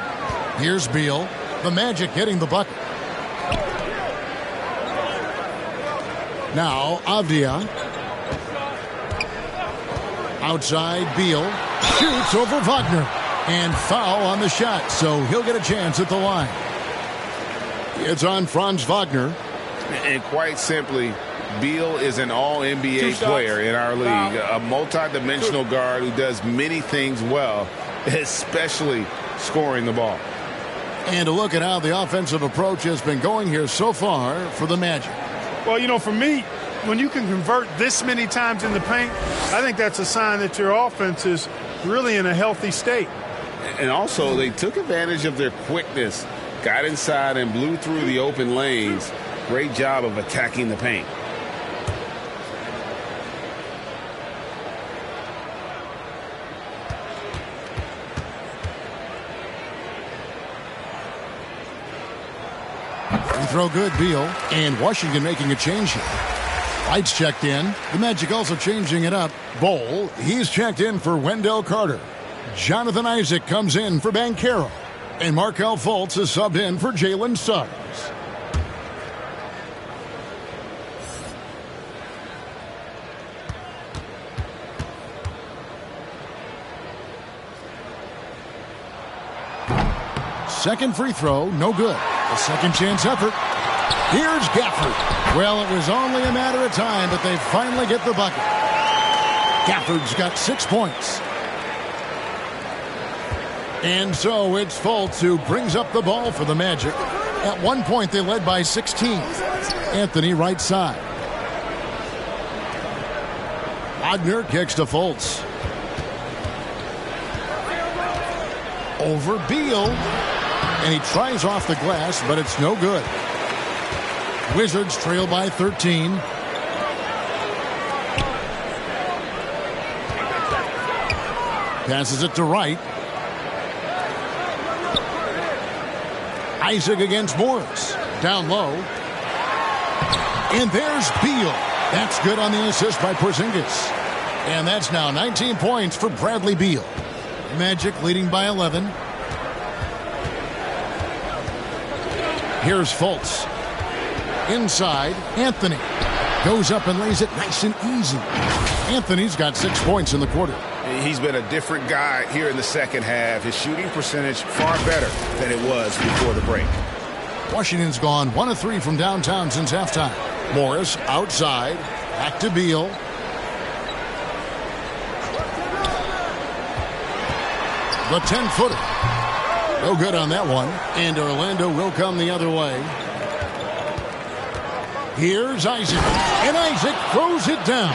Here's Beal. The Magic getting the bucket. Now, Avdia. Outside, Beal. Shoots over Wagner. And foul on the shot, so he'll get a chance at the line. It's on Franz Wagner. And quite simply, Beal is an all-NBA player in our league, a multi-dimensional guard who does many things well, especially scoring the ball. And a look at how the offensive approach has been going here so far for the Magic. Well, you know, for me, when you can convert this many times in the paint, I think that's a sign that your offense is really in a healthy state. And also, they took advantage of their quickness, got inside and blew through the open lanes. Great job of attacking the paint. Free throw good, Beal. And Washington making a change here. Lights checked in. The Magic also changing it up. Bol, he's checked in for Wendell Carter. Jonathan Isaac comes in for Banchero. And Markelle Fultz is subbed in for Jalen Suggs. Second free throw, no good. A second chance effort. Here's Gafford. Well, it was only a matter of time, but they finally get the bucket. Gafford's got 6 points. And so it's Fultz who brings up the ball for the Magic. At one point, they led by 16. Anthony right side. Wagner kicks to Fultz. Over Beal. And he tries off the glass, but it's no good. Wizards trail by 13. Passes it to Wright. Isaac against Morris. Down low. And there's Beal. That's good on the assist by Porzingis. And that's now 19 points for Bradley Beal. Magic leading by 11. Here's Fultz. Inside, Anthony. Goes up and lays it nice and easy. Anthony's got 6 points in the quarter. He's been a different guy here in the second half. His shooting percentage far better than it was before the break. Washington's gone 1 of 3 from downtown since halftime. Morris outside. Back to Beal. The 10-footer. No good on that one. And Orlando will come the other way. Here's Isaac. And Isaac throws it down.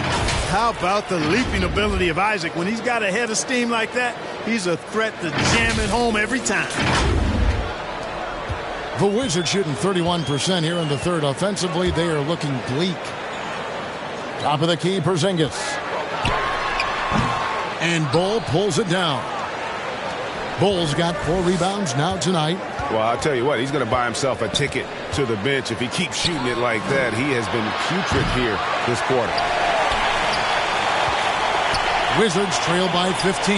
How about the leaping ability of Isaac? When he's got a head of steam like that, he's a threat to jam it home every time. The Wizards shooting 31% here in the third. Offensively, they are looking bleak. Top of the key, Porzingis. And Bol pulls it down. Bol's got 4 rebounds now tonight. Well, I'll tell you what, he's going to buy himself a ticket to the bench. If he keeps shooting it like that, he has been putrid here this quarter. Wizards trail by 15.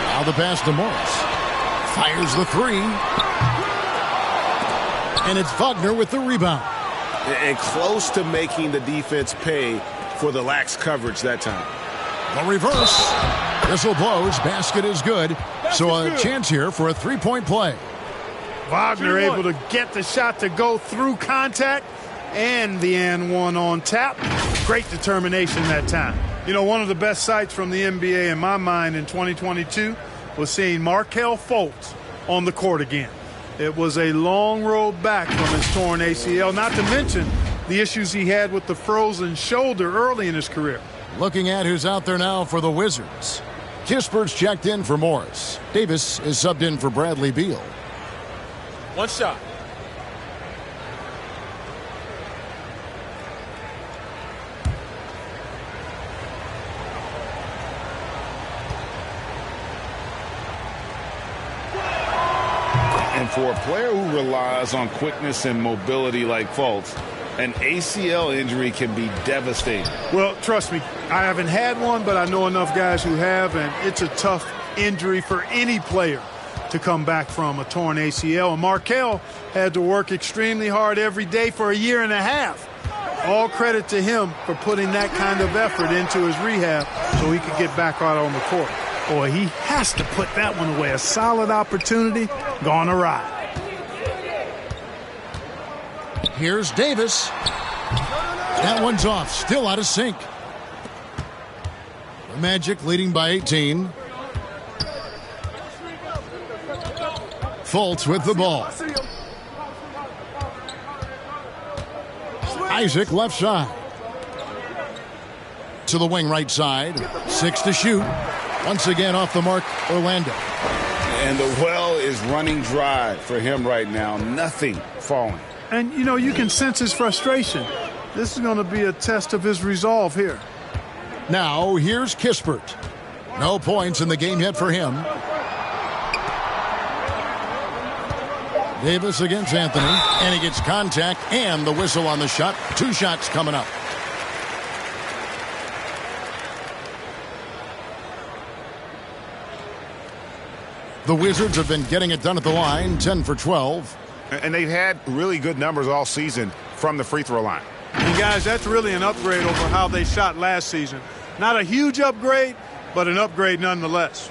Now the pass to Morris. Fires the 3. And it's Wagner with the rebound. And close to making the defense pay for the lax coverage that time. The reverse. Whistle blows. Basket is good. So a chance here for a 3-point play. Wagner able to get the shot to go through contact and the and one on tap. Great determination that time. You know, one of the best sights from the NBA in my mind in 2022 was seeing Markelle Fultz on the court again. It was a long road back from his torn ACL, not to mention the issues he had with the frozen shoulder early in his career. Looking at who's out there now for the Wizards. Kispert's checked in for Morris. Davis is subbed in for Bradley Beal. One shot. And for a player who relies on quickness and mobility like Fultz, an ACL injury can be devastating. Well, trust me, I haven't had one, but I know enough guys who have, and it's a tough injury for any player to come back from, a torn ACL. And Markelle had to work extremely hard every day for a year and a half. All credit to him for putting that kind of effort into his rehab so he could get back out on the court. Boy, he has to put that one away. A solid opportunity gone awry. Here's Davis. That one's off. Still out of sync. The Magic leading by 18. Fultz with the ball. Isaac left side. To the wing right side. 6 to shoot. Once again off the mark, Orlando. And the well is running dry for him right now. Nothing falling. And, you know, you can sense his frustration. This is going to be a test of his resolve here. Now, here's Kispert. No points in the game yet for him. Davis against Anthony, and he gets contact and the whistle on the shot. 2 shots coming up. The Wizards have been getting it done at the line, 10 for 12. And they've had really good numbers all season from the free throw line. And, guys, that's really an upgrade over how they shot last season. Not a huge upgrade, but an upgrade nonetheless.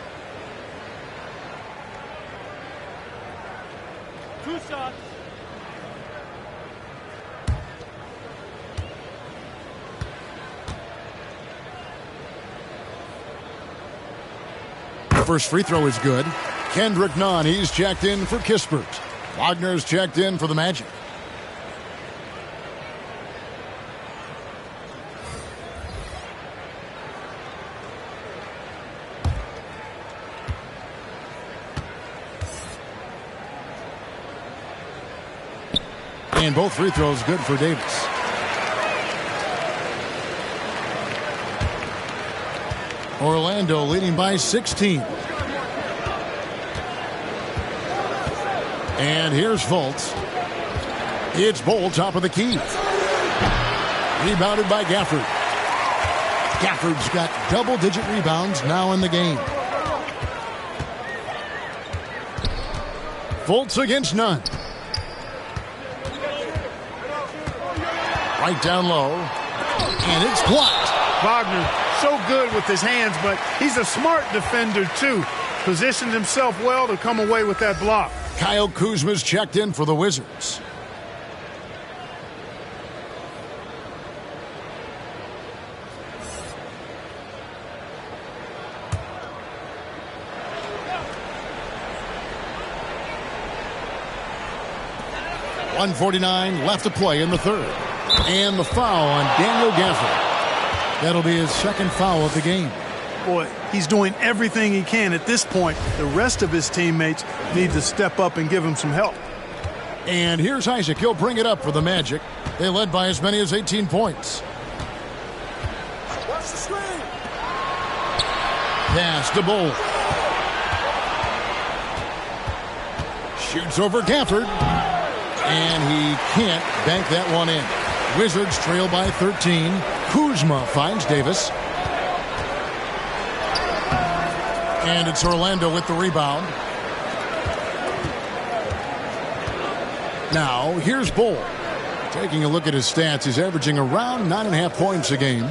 2 shots. The first free throw is good. Kendrick Nunn, he's checked in for Kispert. Wagner's checked in for the Magic. And both free throws good for Davis. Orlando leading by 16. And here's Fultz. It's Bol, top of the key. Rebounded by Gafford. Gafford's got double-digit rebounds now in the game. Fultz against Nunn. Right down low. And it's blocked. Wagner, so good with his hands, but he's a smart defender, too. Positioned himself well to come away with that block. Kyle Kuzma's checked in for the Wizards. .149 left to play in the third. And the foul on Daniel Gafford. That'll be his second foul of the game. Boy, he's doing everything he can at this point. The rest of his teammates need to step up and give him some help. And here's Isaac. He'll bring it up for the Magic. They led by as many as 18 points. Watch the screen. Pass to Bol. Shoots over Gafford. And he can't bank that one in. Wizards trail by 13. Kuzma finds Davis. And it's Orlando with the rebound. Now, here's Bol. Taking a look at his stats, he's averaging around 9.5 points a game.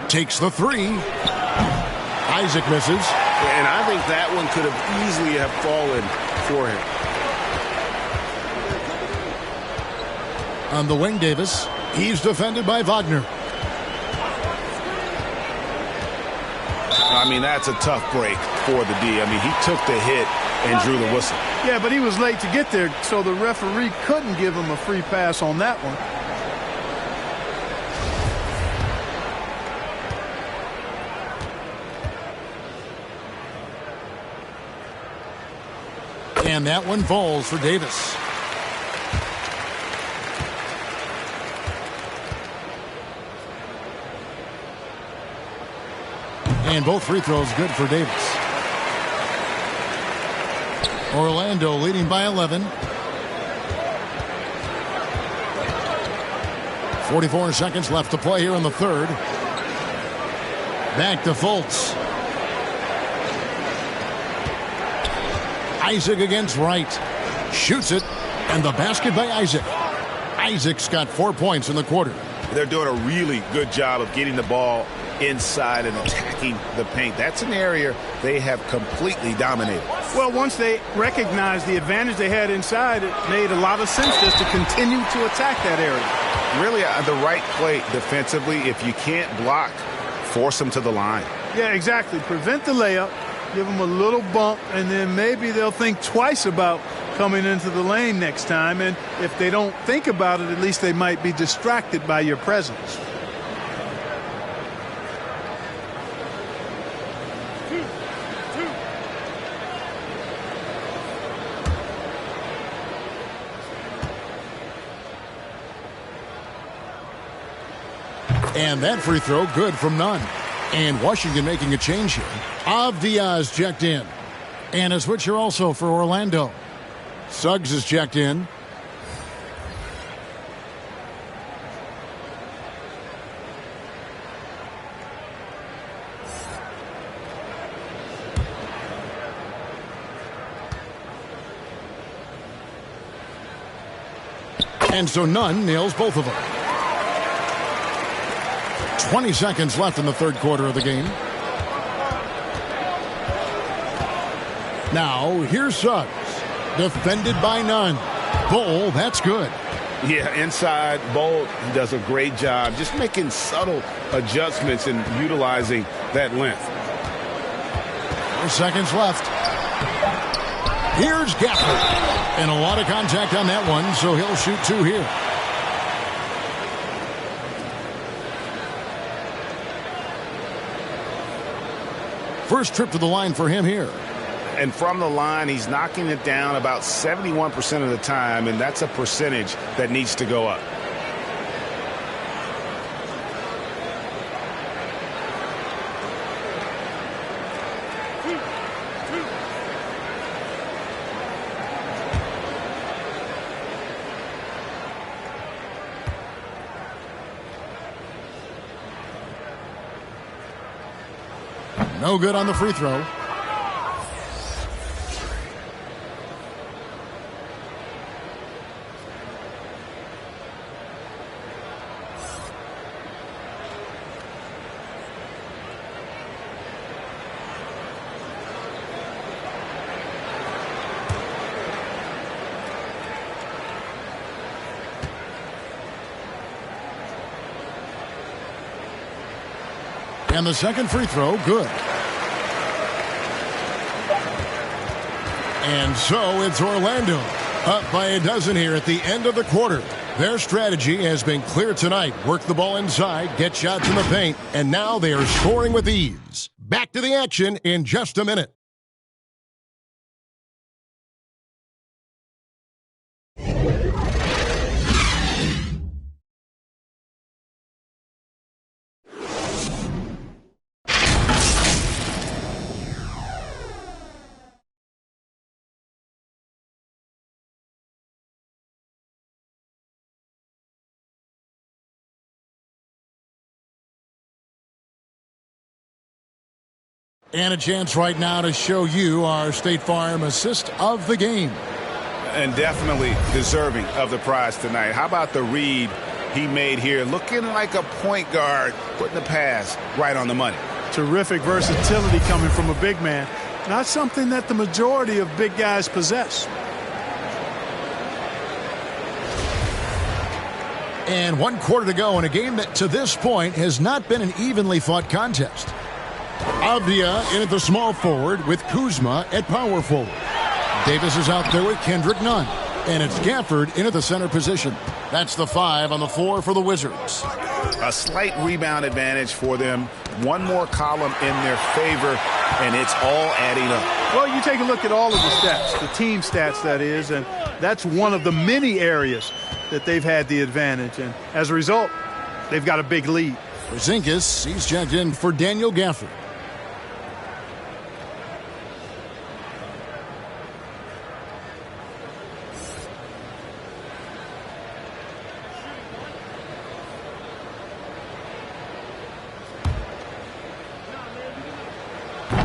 Takes the three. Isaac misses. And I think that one could have easily have fallen for him. On the wing, Davis. He's defended by Wagner. I mean, that's a tough break for the D. I mean, he took the hit and drew the whistle. Yeah, but he was late to get there, so the referee couldn't give him a free pass on that one. And that one falls for Davis. And both free throws good for Davis. Orlando leading by 11. 44 seconds left to play here in the third. Back to Fultz. Isaac against Wright. Shoots it. And the basket by Isaac. Isaac's got 4 points in the quarter. They're doing a really good job of getting the ball inside and attacking the paint. That's an area they have completely dominated. Well, once they recognized the advantage they had inside, it made a lot of sense just to continue to attack that area. Really, the right play defensively. If you can't block, force them to the line. Yeah, exactly. Prevent the layup, give them a little bump, and then maybe they'll think twice about coming into the lane next time. And if they don't think about it, at least they might be distracted by your presence. And that free throw good from Nunn. And Washington making a change here. Avdia's checked in. And a switcher also for Orlando. Suggs is checked in. And so Nunn nails both of them. 20 seconds left in the third quarter of the game. Now, here's Suggs. Defended by Nunn. Bol, that's good. Yeah, inside, Bol does a great job just making subtle adjustments and utilizing that length. 4 seconds left. Here's Gafford. And a lot of contact on that one, so he'll shoot 2 here. First trip to the line for him here. And from the line, he's knocking it down about 71% of the time, and that's a percentage that needs to go up. No good on the free throw. And the second free throw, good. And so it's Orlando up by a dozen here at the end of the quarter. Their strategy has been clear tonight. Work the ball inside, get shots in the paint, and now they are scoring with ease. Back to the action in just a minute. And a chance right now to show you our State Farm assist of the game. And definitely deserving of the prize tonight. How about the read he made here? Looking like a point guard, putting the pass right on the money. Terrific versatility coming from a big man. Not something that the majority of big guys possess. And 1 quarter to go in a game that to this point has not been an evenly fought contest. Avdia in at the small forward with Kuzma at power forward. Davis is out there with Kendrick Nunn. And it's Gafford in at the center position. That's the 5 on the floor for the Wizards. A slight rebound advantage for them. One more column in their favor, and it's all adding up. Well, you take a look at all of the stats, the team stats, that is, and that's one of the many areas that they've had the advantage. And as a result, they've got a big lead. Porzingis, he's checked in for Daniel Gafford.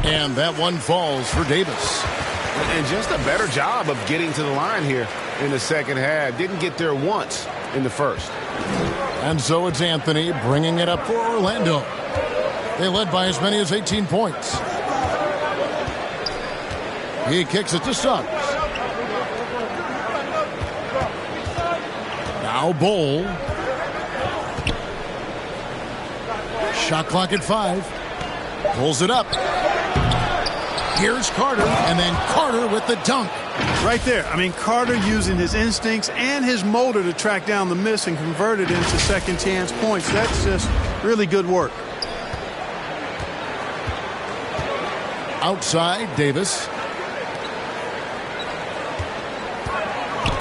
And that one falls for Davis. And just a better job of getting to the line here in the second half. Didn't get there once in the first. And so it's Anthony bringing it up for Orlando. They led by as many as 18 points. He kicks it to Suggs. Now Bol. Shot clock at 5. Pulls it up. Here's Carter, and then Carter with the dunk. Right there. I mean, Carter using his instincts and his motor to track down the miss and convert it into second chance points. That's just really good work. Outside, Davis.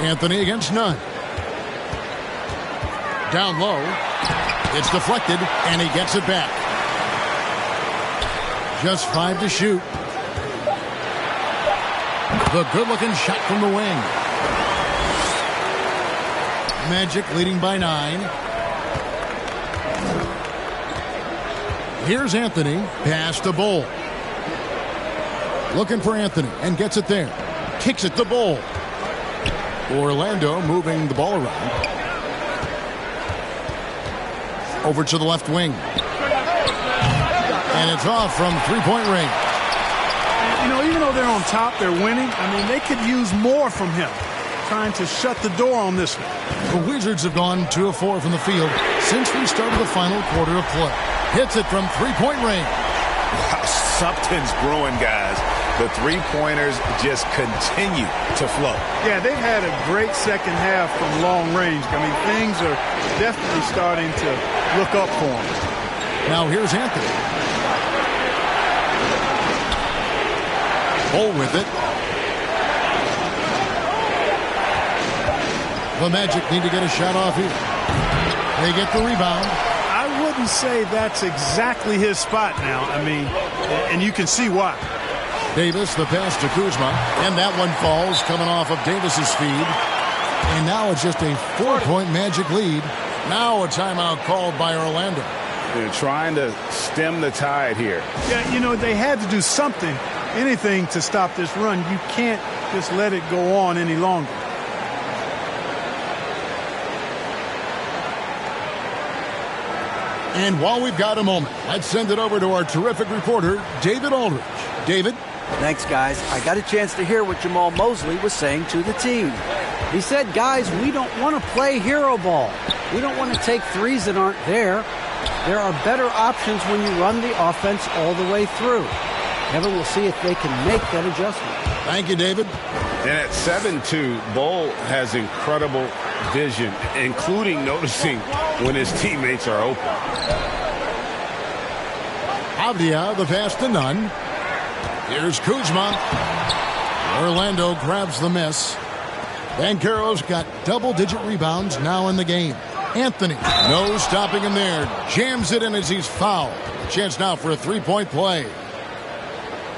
Anthony against Nunn. Down low. It's deflected, and he gets it back. Just 5 to shoot. The good-looking shot from the wing. Magic leading by 9. Here's Anthony. Pass to Bol. Looking for Anthony and gets it there. Kicks it to Bol. Orlando moving the ball around. Over to the left wing. And it's off from three-point range. You know, even though they're on top, they're winning. I mean, they could use more from him. Trying to shut the door on this one. The Wizards have gone 2 of 4 from the field since we started the final quarter of play. Hits it from three-point range. Wow, something's brewing, guys. The three-pointers just continue to flow. Yeah, they've had a great second half from long range. I mean, things are definitely starting to look up for them. Now here's Anthony. Bol with it. The Magic need to get a shot off here. They get the rebound. I wouldn't say that's exactly his spot now. I mean, and you can see why. Davis, the pass to Kuzma. And that one falls coming off of Davis's feed. And now it's just a 4-point Magic lead. Now a timeout called by Orlando. They're trying to stem the tide here. Yeah, you know, they had to do something, anything to stop this run. You can't just let it go on any longer. And while we've got a moment, let's send it over to our terrific reporter, David Aldridge. David? Thanks, guys. I got a chance to hear what Jamal Mosley was saying to the team. He said, guys, we don't want to play hero ball. We don't want to take threes that aren't there. There are better options when you run the offense all the way through. Kevin will see if they can make that adjustment. Thank you, David. And at 7-2, Bol has incredible vision, including noticing when his teammates are open. Avdia, the pass to Nunn. Here's Kuzma. Orlando grabs the miss. Banchero's got double-digit rebounds now in the game. Anthony, no stopping him there. Jams it in as he's fouled. Chance now for a three-point play.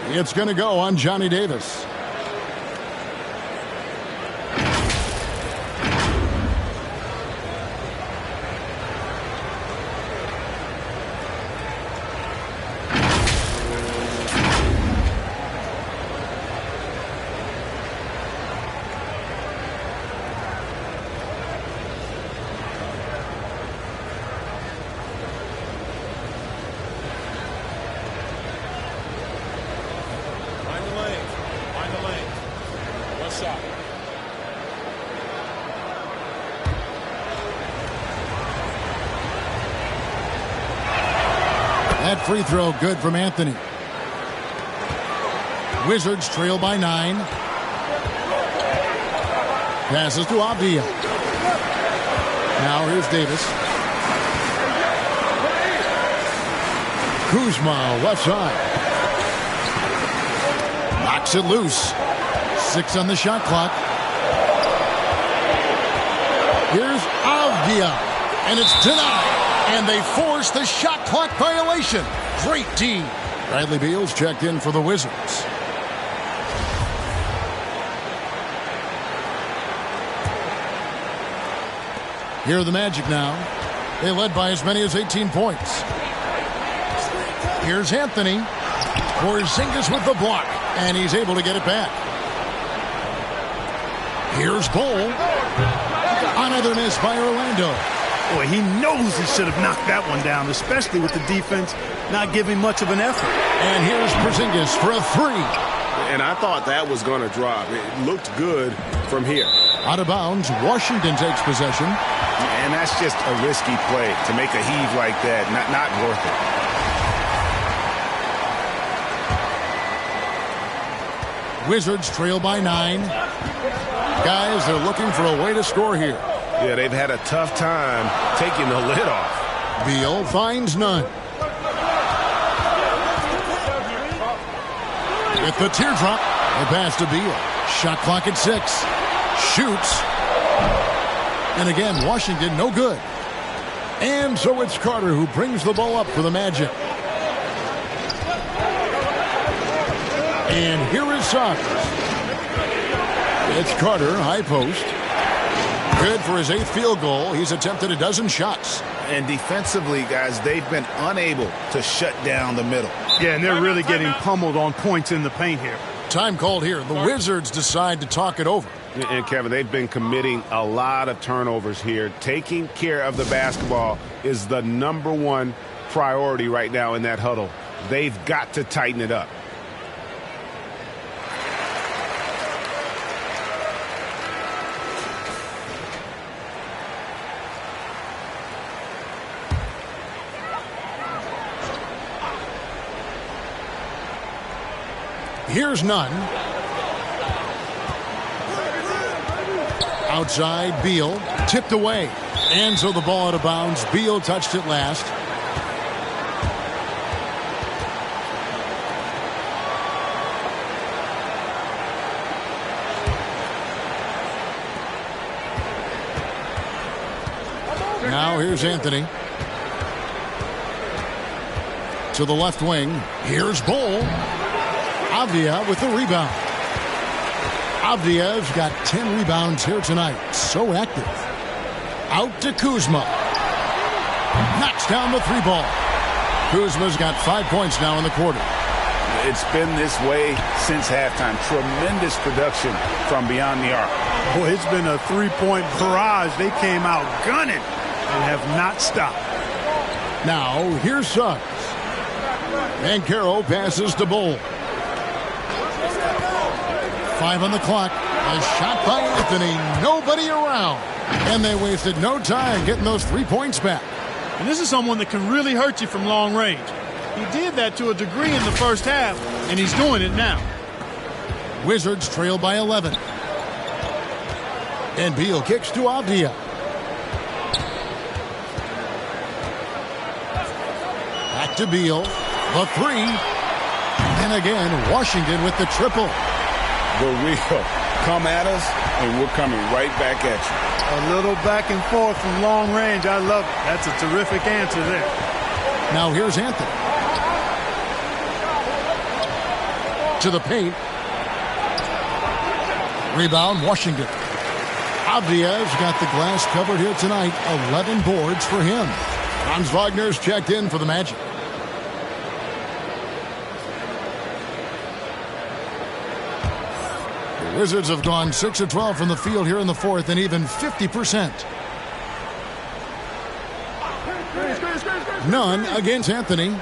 It's going to go on Johnny Davis. That free throw good from Anthony. Wizards trail by 9. Passes to Avdia. Now here's Davis. Kuzma left side. Knocks it loose. 6 on the shot clock. Here's Avdia. And it's denied. And they force the shot clock violation. Great D. Bradley Beal's checked in for the Wizards. Here are the Magic now. They led by as many as 18 points. Here's Anthony. Porzingis with the block. And he's able to get it back. Here's Bol. Another miss by Orlando. Boy, he knows he should have knocked that one down, especially with the defense not giving much of an effort. And here's Porzingis for a 3. And I thought that was going to drop. It looked good from here. Out of bounds, Washington takes possession. And that's just a risky play to make a heave like that. Not worth it. Wizards trail by 9. Guys, they're looking for a way to score here. Yeah, they've had a tough time taking the lid off. Beal finds none. With the teardrop, the pass to Beal. Shot clock at 6. Shoots. And again, Washington no good. And so it's Carter who brings the ball up for the Magic. And here is Suggs. It's Carter, high post. Good for his 8th field goal. He's attempted a dozen shots. And defensively, guys, they've been unable to shut down the middle. Yeah, and they're really getting pummeled on points in the paint here. Time called here. The Wizards decide to talk it over. And, Kevin, they've been committing a lot of turnovers here. Taking care of the basketball is the #1 priority right now in that huddle. They've got to tighten it up. Here's Nunn. Outside, Beal. Tipped away. And so the ball out of bounds. Beal touched it last. Now here's Anthony. To the left wing. Here's Bol. Avdia with the rebound. Avdia's got 10 rebounds here tonight. So active. Out to Kuzma. Knocks down the 3 ball. Kuzma's got 5 points now in the quarter. It's been this way since halftime. Tremendous production from beyond the arc. Boy, it's been a 3-point barrage. They came out gunning and have not stopped. Now, here's Suggs. Banchero passes to Bol. 5 on the clock. A shot by Anthony. Nobody around. And they wasted no time getting those 3 points back. And this is someone that can really hurt you from long range. He did that to a degree in the first half, and he's doing it now. Wizards trail by 11. And Beal kicks to Avdia. Back to Beal. The 3. And again, Washington with the triple. The real. Come at us, and we're coming right back at you. A little back and forth from long range. I love it. That's a terrific answer there. Now here's Anthony. To the paint. Rebound, Washington. Avdia's got the glass covered here tonight. 11 boards for him. Franz Wagner's checked in for the Magic. The Wizards have gone 6 of 12 from the field here in the 4th and even 50%. Nunn against Anthony.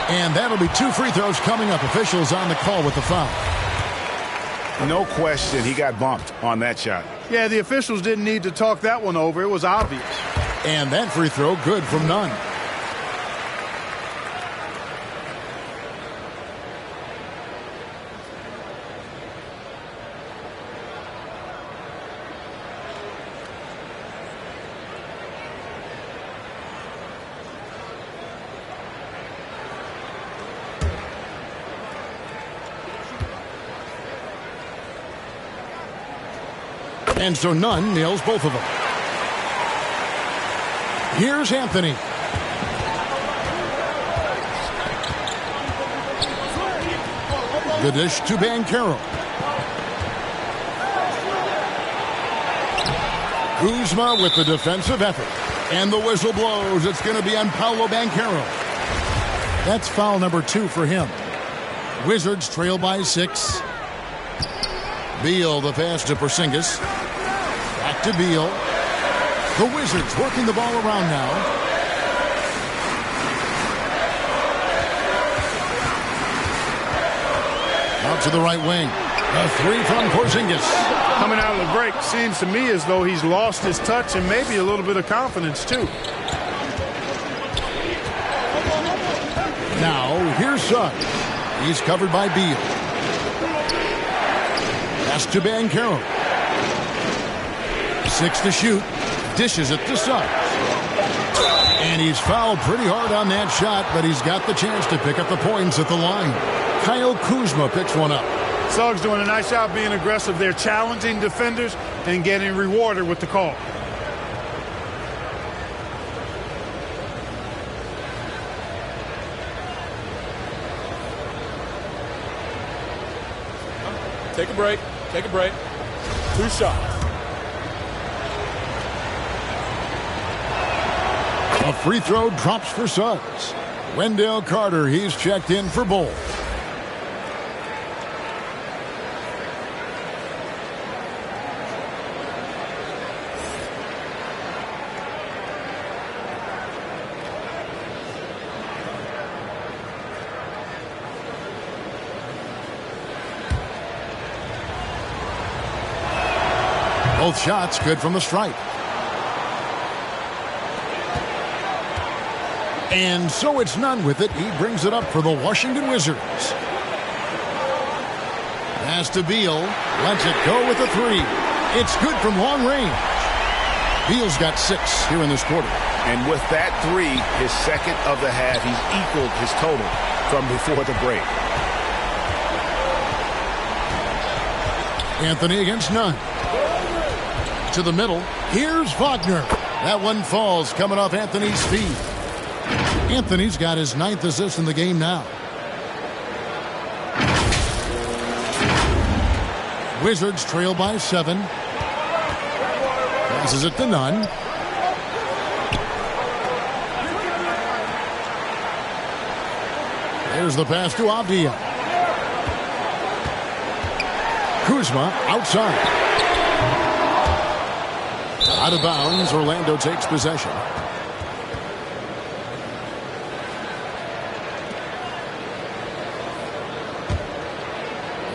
And that'll be 2 free throws coming up. Officials on the call with the foul. No question, he got bumped on that shot. Yeah, the officials didn't need to talk that one over. It was obvious. And that free throw good from Nunn. And so Nunn nails both of them. Here's Anthony. The dish to Banchero. Kuzma with the defensive effort. And the whistle blows. It's going to be on Paolo Banchero. That's foul number 2 for him. Wizards trail by 6. Beal the pass to Porzingis. Back to Beal. The Wizards working the ball around now. Out to the right wing. A 3 from Porzingis. Coming out of the break, seems to me as though he's lost his touch and maybe a little bit of confidence too. Now, here's Suggs. He's covered by Beal. Pass to Banchero. 6 to shoot. Dishes it to Suggs. And he's fouled pretty hard on that shot, but he's got the chance to pick up the points at the line. Kyle Kuzma picks one up. Suggs doing a nice job being aggressive. They're challenging defenders and getting rewarded with the call. Take a break. Take a break. 2 shots. A free throw drops for Suggs. Wendell Carter, he's checked in for Bowl. Both shots good from the stripe. And so it's none with it. He brings it up for the Washington Wizards. Pass to Beal. Lets it go with a 3. It's good from long range. Beal's got 6 here in this quarter. And with that 3, his second of the half, he's equaled his total from before the break. Anthony against none. To the middle. Here's Wagner. That one falls coming off Anthony's feet. Anthony's got his 9th assist in the game now. Wizards trail by 7. Passes it to Nunn. There's the pass to Avdia. Kuzma outside. Out of bounds, Orlando takes possession.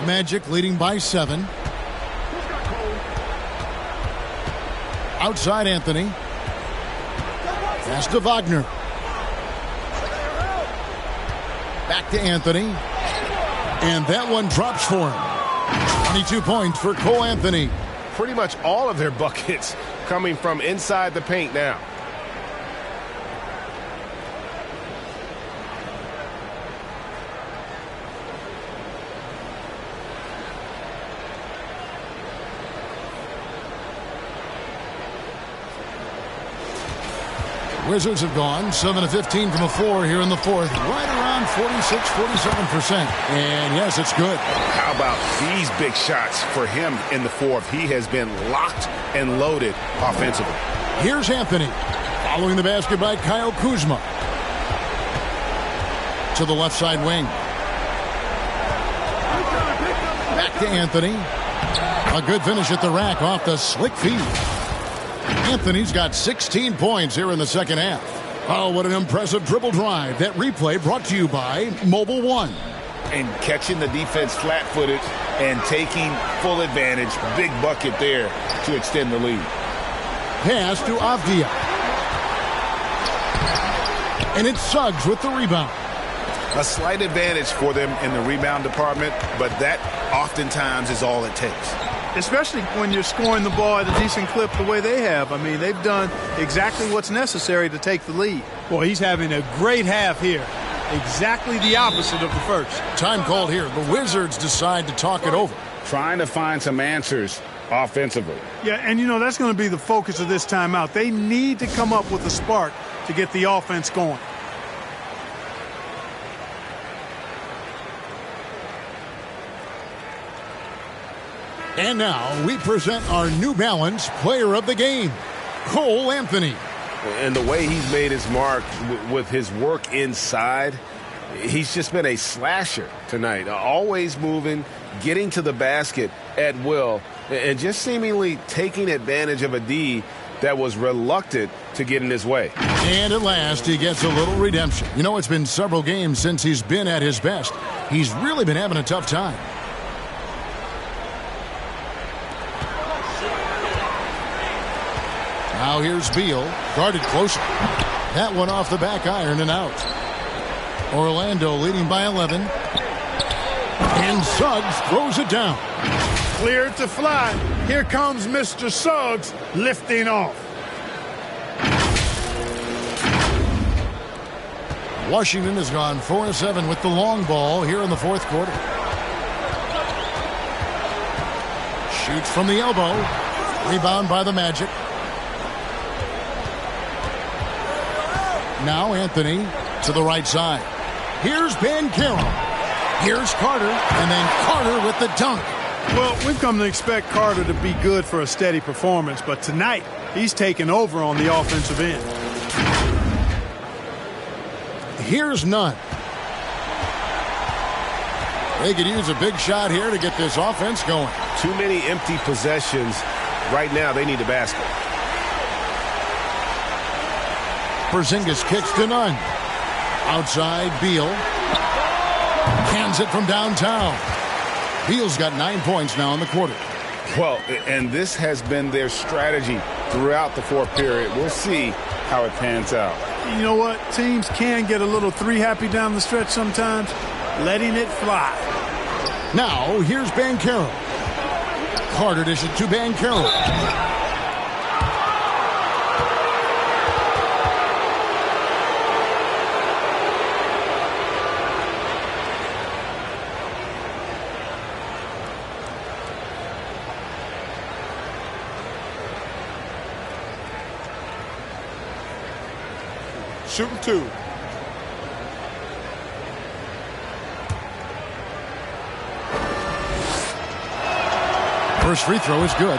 Magic leading by 7. Outside Anthony. Pass to Wagner. Back to Anthony. And that one drops for him. 22 points for Cole Anthony. Pretty much all of their buckets coming from inside the paint now. Wizards have gone 7 of 15 from the floor here in the fourth. Right around 46-47%. And yes, it's good. How about these big shots for him in the fourth? He has been locked and loaded offensively. Here's Anthony. Following the basket by Kyle Kuzma. To the left side wing. Back to Anthony. A good finish at the rack off the slick feed. Anthony's got 16 points here in the second half. Oh, what an impressive dribble drive. That replay brought to you by Mobile One. And catching the defense flat-footed and taking full advantage. Big bucket there to extend the lead. Pass to Avdia. And it's Suggs with the rebound. A slight advantage for them in the rebound department, but that oftentimes is all it takes. Especially when you're scoring the ball at a decent clip the way they have. I mean, they've done exactly what's necessary to take the lead. Boy, he's having a great half here. Exactly the opposite of the first. Time called here. The Wizards decide to talk it over. Trying to find some answers offensively. Yeah, and, you know, that's going to be the focus of this timeout. They need to come up with a spark to get the offense going. And now we present our New Balance Player of the Game, Cole Anthony. And the way he's made his mark with his work inside, he's just been a slasher tonight. Always moving, getting to the basket at will, and just seemingly taking advantage of a D that was reluctant to get in his way. And at last, he gets a little redemption. You know, it's been several games since he's been at his best. He's really been having a tough time. Now here's Beal, guarded closer. That one off the back iron and out. Orlando leading by 11. And Suggs throws it down. Cleared to fly. Here comes Mr. Suggs lifting off. Washington has gone 4-7 with the long ball here in the fourth quarter. Shoots from the elbow. Rebound by the Magic. Now Anthony to the right side. Here's Banchero. Here's Carter. And then Carter with the dunk. Well, we've come to expect Carter to be good for a steady performance, but tonight he's taken over on the offensive end. Here's Nunn. They could use a big shot here to get this offense going. Too many empty possessions. Right now, they need a basket. Porzingis kicks to Nunn. Outside, Beal. Cans it from downtown. Beal's got 9 points now in the quarter. Well, and this has been their strategy throughout the fourth period. We'll see how it pans out. You know what? Teams can get a little three-happy down the stretch sometimes. Letting it fly. Now, here's Banchero. Carter dishes to Banchero. Shooting 2. First free throw is good.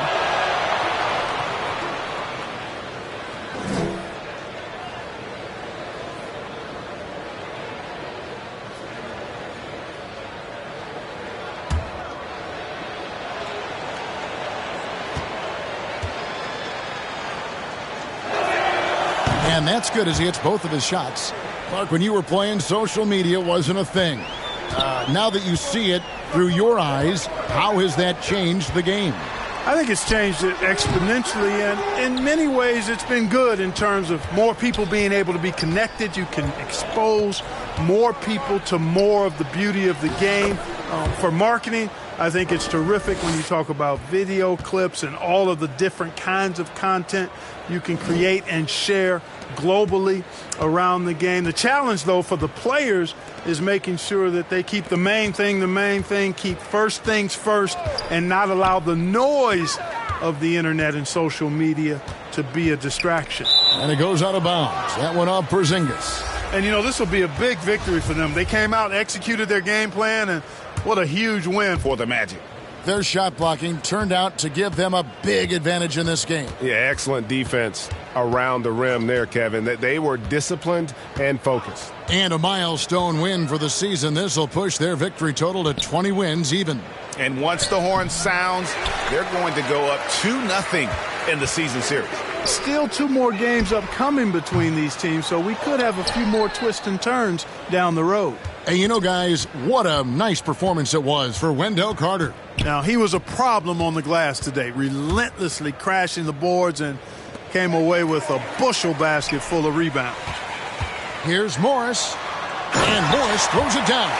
And that's good as he hits both of his shots. Clark, when you were playing, social media wasn't a thing. Now that you see it through your eyes, how has that changed the game? I think it's changed it exponentially, and in many ways it's been good in terms of more people being able to be connected. You can expose more people to more of the beauty of the game. For marketing, I think it's terrific when you talk about video clips and all of the different kinds of content you can create and share globally around the game. The challenge, though, for the players is making sure that they keep the main thing, keep first things first, and not allow the noise of the internet and social media to be a distraction. And it goes out of bounds. That went off Porzingis. And, you know, this will be a big victory for them. They came out, executed their game plan, and what a huge win for the Magic. Their shot blocking turned out to give them a big advantage in this game. Yeah, excellent defense around the rim there, Kevin. They were disciplined and focused. And a milestone win for the season. This will push their victory total to 20 wins even. And once the horn sounds, they're going to go up 2-0 in the season series. Still 2 more games upcoming between these teams, so we could have a few more twists and turns down the road. And you know, guys, what a nice performance it was for Wendell Carter. Now, he was a problem on the glass today, relentlessly crashing the boards and came away with a bushel basket full of rebounds. Here's Morris, and Morris throws it down.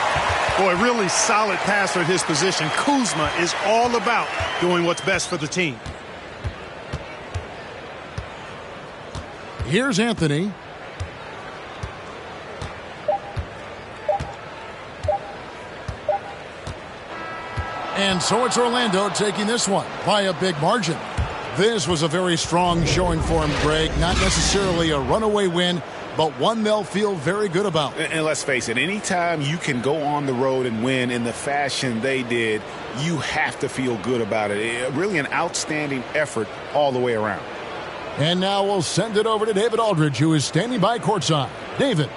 Boy, really solid passer at his position. Kuzma is all about doing what's best for the team. Here's Anthony. And so it's Orlando taking this one by a big margin. This was a very strong showing for him, Greg. Not necessarily a runaway win, but one they'll feel very good about. And let's face it, anytime you can go on the road and win in the fashion they did, you have to feel good about it. Really an outstanding effort all the way around. And now we'll send it over to David Aldridge, who is standing by courtside. David.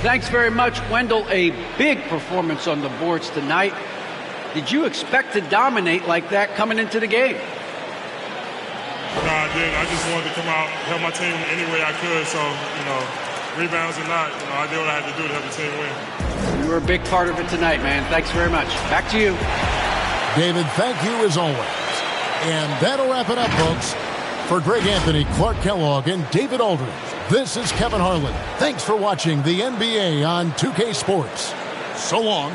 Thanks very much, Wendell. A big performance on the boards tonight. Did you expect to dominate like that coming into the game? No, I didn't. I just wanted to come out, help my team any way I could. So, rebounds or not, I did what I had to do to help the team win. You were a big part of it tonight, man. Thanks very much. Back to you. David, thank you as always. And that'll wrap it up, folks. For Greg Anthony, Clark Kellogg, and David Aldridge, this is Kevin Harlan. Thanks for watching the NBA on 2K Sports. So long.